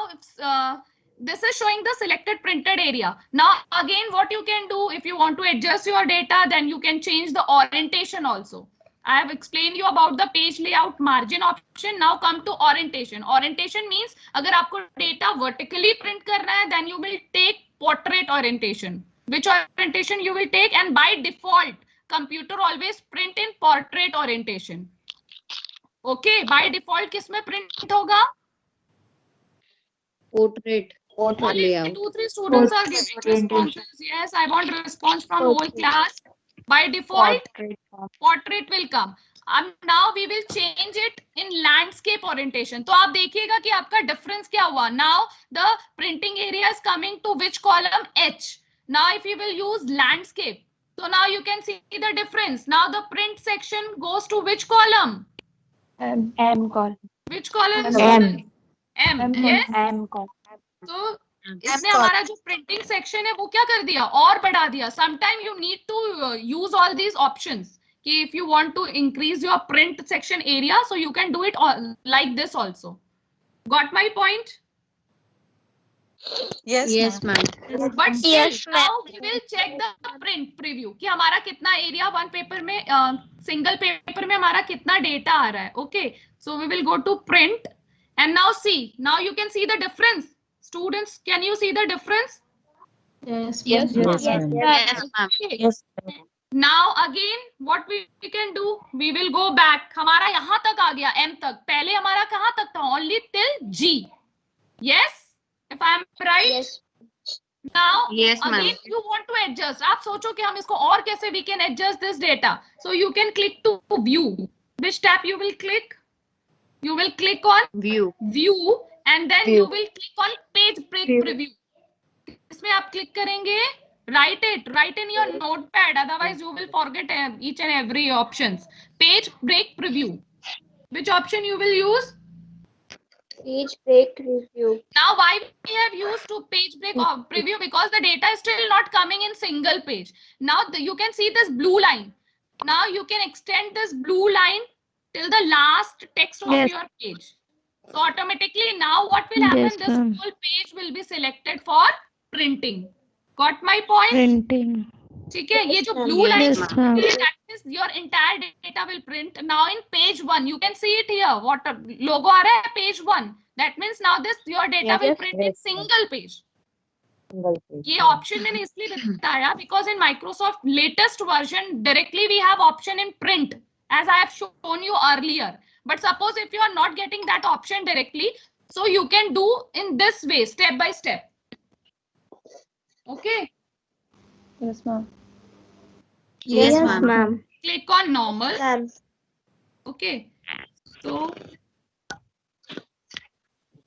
Speaker 1: this is showing the selected printed area. Now again what you can do, if you want to adjust your data, then you can change the orientation also. I have explained you about the page layout margin option. Now come to orientation. Orientation means अगर आपको data vertically print करना है, then you will take portrait orientation. Which orientation you will take? And by default computer always print in portrait orientation. Okay, by default किसमें print होगा?
Speaker 3: Portrait.
Speaker 1: Only
Speaker 3: layout.
Speaker 1: 2-3 students are giving responses. Yes, I want response from whole class. By default, portrait will come. Now we will change it in landscape orientation. तो आप देखिएगा कि आपका difference क्या हुआ. Now the printing area is coming to which column? H. Now if you will use landscape, so now you can see the difference. Now the print section goes to which column?
Speaker 4: M column.
Speaker 1: Which column?
Speaker 4: M.
Speaker 1: M. Yes.
Speaker 4: M column.
Speaker 1: तो इसने हमारा जो printing section है वो क्या कर दिया? और बढ़ा दिया. Sometime you need to use all these options. कि if you want to increase your print section area, so you can do it like this also. Got my point?
Speaker 3: Yes, ma'am.
Speaker 1: But still,
Speaker 4: Yes, ma'am.
Speaker 1: now we will check the print preview कि हमारा कितना area one paper में, single paper में हमारा कितना data आ रहा है. Okay, so we will go to print and now see. Now you can see the difference. Students, can you see the difference?
Speaker 4: Yes.
Speaker 3: Yes, ma'am.
Speaker 1: Okay. Now again what we can do, we will go back. हमारा यहाँ तक आ गया M तक. पहले हमारा कहाँ तक था? Only till G. Yes, if I am right.
Speaker 4: Yes.
Speaker 1: Now
Speaker 3: Yes, ma'am.
Speaker 1: again you want to adjust. आप सोचो कि हम इसको और कैसे we can adjust this data. So you can click to view. Which tab you will click? You will click on
Speaker 3: View.
Speaker 1: view and then you will click on page break preview. इसमें आप click करेंगे. Write in your notepad, otherwise you will forget each and every options. Page break preview. Which option you will use?
Speaker 4: Page break review.
Speaker 1: Now why we have used to page break or preview? Because the data is still not coming in single page. Now you can see this blue line. Now you can extend this blue line till the last text of
Speaker 4: Yes.
Speaker 1: your page. So automatically now what will happen?
Speaker 4: Yes,
Speaker 1: This
Speaker 4: ma'am.
Speaker 1: whole page will be selected for printing. Got my point?
Speaker 4: Printing.
Speaker 1: ठीक है, ये जो blue line
Speaker 4: Yes, ma'am.
Speaker 1: that is your entire data will print. Now in page 1 you can see it here. What logo आ रहा है? Page 1. That means now this your data will print in single page. ये option मैंने इसलिए बताया because in Microsoft latest version directly we have option in print as I have shown you earlier. But suppose if you are not getting that option directly, so you can do in this way, step by step. Okay.
Speaker 4: Yes, ma'am.
Speaker 3: Yes, ma'am.
Speaker 4: ma'am.
Speaker 1: Click on normal. Okay. So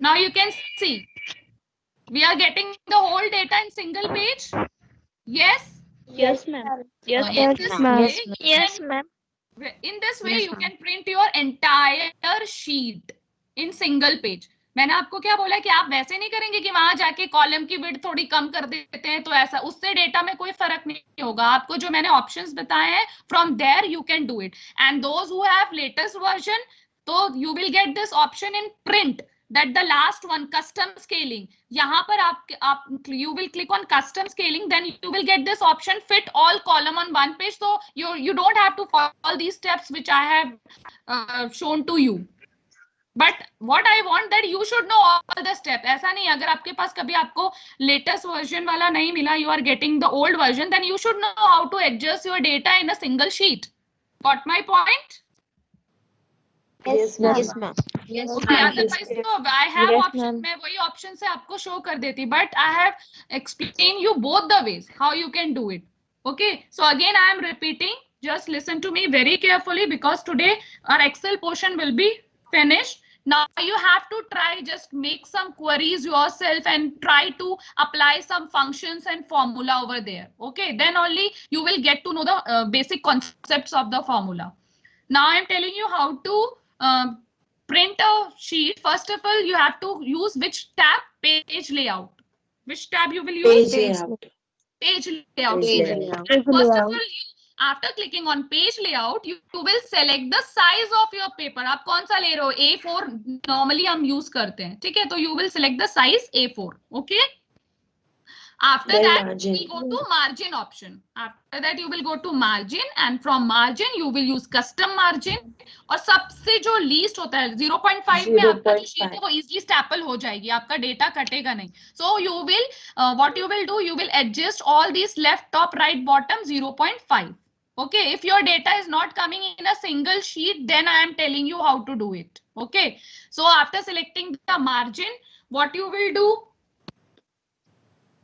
Speaker 1: now you can see we are getting the whole data in single page. Yes.
Speaker 4: Yes, ma'am.
Speaker 1: So in this way,
Speaker 4: Yes, ma'am.
Speaker 1: in this way
Speaker 3: Yes,
Speaker 1: you
Speaker 3: ma'am.
Speaker 1: can print your entire sheet in single page. मैंने आपको क्या बोला कि आप वैसे नहीं करेंगे कि वहां जाके कॉलम की विड्थ थोड़ी कम कर देते हैं तो ऐसा, उससे डेटा में कोई फर्क नहीं होगा. आपको जो मैंने ऑप्शंस बताए हैं from there you can do it. And those who have latest version, तो you will get this option in print, that the last one custom scaling. यहाँ पर आप you will click on custom scaling, then you will get this option fit all column on one page. So you don't have to follow all these steps which I have shown to you. But what I want that you should know all the steps. ऐसा नहीं, अगर आपके पास कभी आपको latest version वाला नहीं मिला, you are getting the old version, then you should know how to adjust your data in a single sheet. Got my point?
Speaker 4: Yes, ma'am.
Speaker 3: Yes,
Speaker 1: Okay,
Speaker 3: ma'am.
Speaker 1: otherwise so I have
Speaker 4: Yes,
Speaker 1: option,
Speaker 4: ma'am.
Speaker 1: मैं वही option से आपको show कर देती, but I have explained you both the ways how you can do it. Okay, so again I am repeating, just listen to me very carefully because today our Excel portion will be finished. Now you have to try, just make some queries yourself and try to apply some functions and formula over there. Okay, then only you will get to know the basic concepts of the formula. Now I'm telling you how to print a sheet. First of all, you have to use which tab? Page layout. Which tab you will use?
Speaker 6: Page layout.
Speaker 1: Page layout.
Speaker 6: Page layout.
Speaker 1: First of all, after clicking on page layout, you will select the size of your paper. आप कौन सा ले रहे हो? A4 normally हम use करते हैं, ठीक है? तो you will select the size A4. Okay. After
Speaker 6: Then
Speaker 1: that,
Speaker 6: margin.
Speaker 1: you will go to margin option. After that, you will go to margin, and from margin, you will use custom margin. और सबसे जो least होता है 0.5 में आपका जो sheet है वो easily staple हो जाएगी, आपका data कटेगा नहीं. So you will, what you will do, you will adjust all these left, top, right, bottom 0.5. Okay, if your data is not coming in a single sheet, then I am telling you how to do it. Okay, so after selecting the margin, what you will do?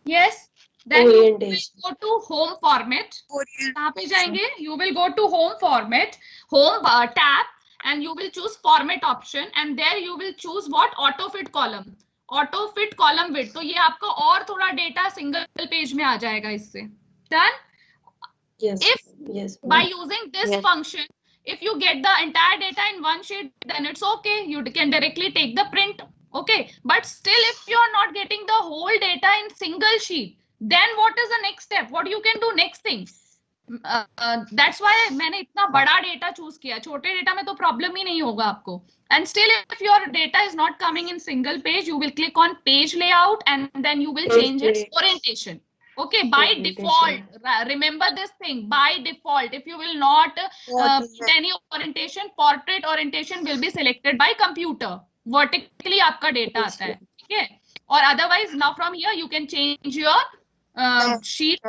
Speaker 1: Yes, then you will go to home format. कहाँ पे जाएंगे? You will go to home format, home tab, and you will choose format option, and there you will choose what? Auto fit column. Auto fit column width. तो ये आपका और थोड़ा data single page में आ जाएगा इससे. Done?
Speaker 6: Yes.
Speaker 1: If by using this function, if you get the entire data in one sheet, then it's okay. You can directly take the print. Okay, but still if you are not getting the whole data in single sheet, then what is the next step? What you can do next thing? That's why मैंने इतना बड़ा data choose किया. छोटे data में तो problem ही नहीं होगा आपको. And still if your data is not coming in single page, you will click on page layout and then you will change its orientation. Okay, by default, remember this thing, by default, if you will not put any orientation, portrait orientation will be selected by computer. Vertically आपका data आता है, ठीक है? और otherwise now from here you can change your sheet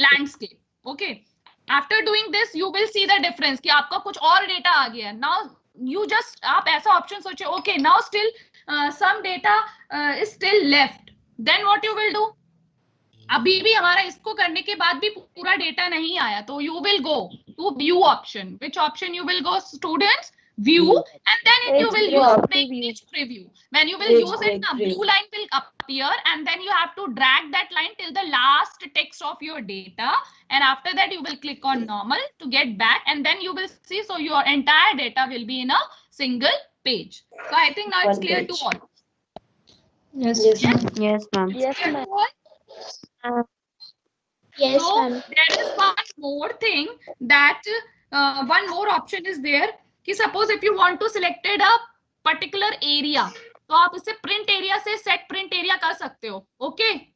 Speaker 1: landscape. Okay. After doing this, you will see the difference कि आपका कुछ और data आ गया. Now you just आप ऐसा option सोचे, okay, now still some data is still left. Then what you will do? अभी भी हमारा इसको करने के बाद भी पूरा डेटा नहीं आया, तो you will go to view option. Which option you will go, students? View, and then you will use page preview. When you will use it, a blue line will appear, and then you have to drag that line till the last text of your data, and after that you will click on normal to get back, and then you will see, so your entire data will be in a single page. So I think now it's clear to all.
Speaker 4: Yes.
Speaker 3: Yes, ma'am.
Speaker 4: Yes, ma'am.
Speaker 1: So there is one more thing that one more option is there कि suppose if you want to selected a particular area, तो आप इसे print area से set print area कर सकते हो. Okay?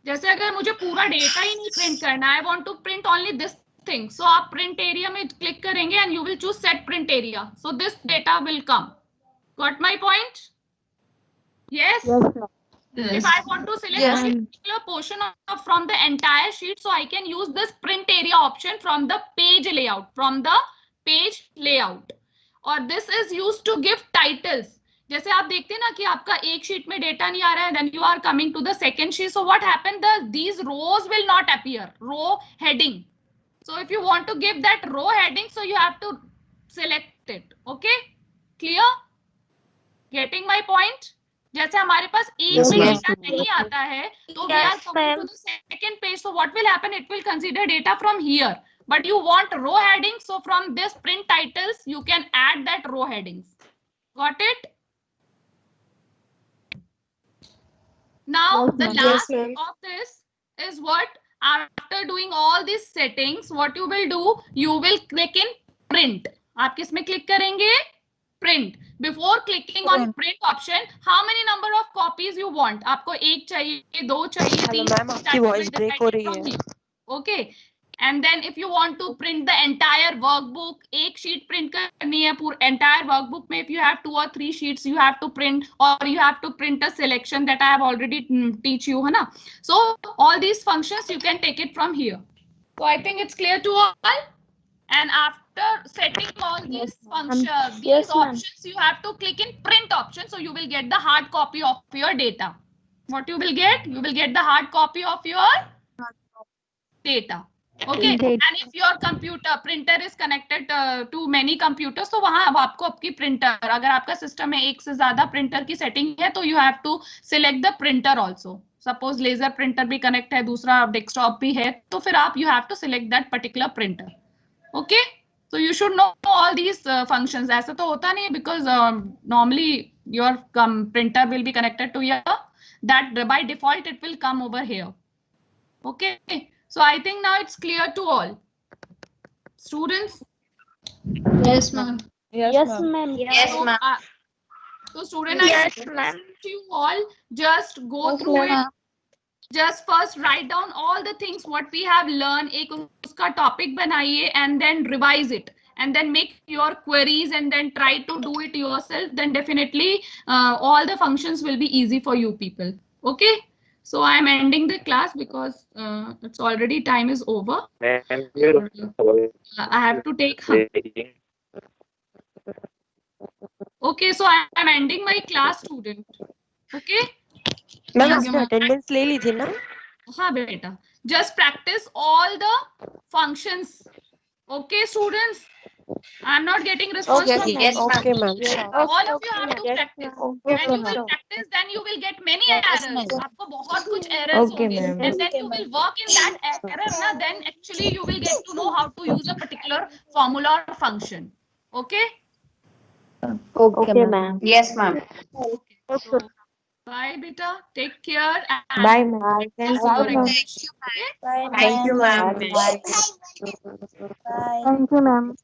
Speaker 1: जैसे अगर मुझे पूरा data ही नहीं print करना, I want to print only this thing. So आप print area में click करेंगे and you will choose set print area. So this data will come. Got my point? Yes? If I want to select a particular portion of from the entire sheet, so I can use this print area option from the page layout, और this is used to give titles. जैसे आप देखते हैं ना कि आपका एक sheet में डेटा नहीं आ रहा है, then you are coming to the second sheet. So what happened? These rows will not appear. Row heading. So if you want to give that row heading, so you have to select it. Okay? Clear? Getting my point? जैसे हमारे पास एक भी data नहीं आता है, तो we are coming to the second page. So what will happen? It will consider data from here. But you want row headings, so from this print titles, you can add that row headings. Got it? Now the last of this is what? After doing all these settings, what you will do? You will click in print. आप किस में click करेंगे? Print. Before clicking on print option, how many number of copies you want? आपको एक चाहिए, दो चाहिए, तीन?
Speaker 2: मैम आपकी वॉइस ब्रेक हो रही है.
Speaker 1: Okay. And then if you want to print the entire workbook, एक sheet print करनी है पूरा entire workbook में, if you have 2 or 3 sheets, you have to print, or you have to print a selection that I have already teach you, है ना? So all these functions you can take it from here. So I think it's clear to all. And after setting all these functions, these options, you have to click in print option, so you will get the hard copy of your data. What you will get? You will get the hard copy of your data. Okay, and if your printer is connected to many computers, तो वहाँ अब आपको आपकी printer, अगर आपका system में एक से ज़्यादा printer की setting है, तो you have to select the printer also. Suppose laser printer भी connect है, दूसरा desktop भी है, तो फिर आप you have to select that particular printer. Okay, so you should know all these functions. ऐसा तो होता नहीं है, because normally your printer will be connected to here. That by default it will come over here. Okay. So I think now it's clear to all. Students?
Speaker 4: Yes, ma'am.
Speaker 3: Yes, ma'am.
Speaker 6: Yes, ma'am.
Speaker 1: So student, I request you all just go through it. Just first write down all the things what we have learned. एक उसका topic बनाइए and then revise it. And then make your queries and then try to do it yourself. Then definitely all the functions will be easy for you people. Okay? So I am ending the class because it's already time is over. I have to take. Okay, so I am ending my class, student. Okay.
Speaker 2: Ma'am आपने attendance ले ली थी ना?
Speaker 1: हाँ बेटा. Just practice all the functions. Okay, students. I'm not getting response from you.
Speaker 6: Yes,
Speaker 2: Okay, ma'am.
Speaker 1: All of you have to practice. When you will practice, then you will get many errors. आपको बहुत कुछ errors होंगे. And then you will work in that error ना. Then actually you will get to know how to use a particular formula or function. Okay?
Speaker 3: Okay, ma'am.
Speaker 6: Yes, ma'am.
Speaker 1: So, bye, beta. Take care. And
Speaker 3: Bye, ma'am. Thank you.
Speaker 6: Thank you, ma'am.
Speaker 3: Bye.
Speaker 5: Thank you, ma'am.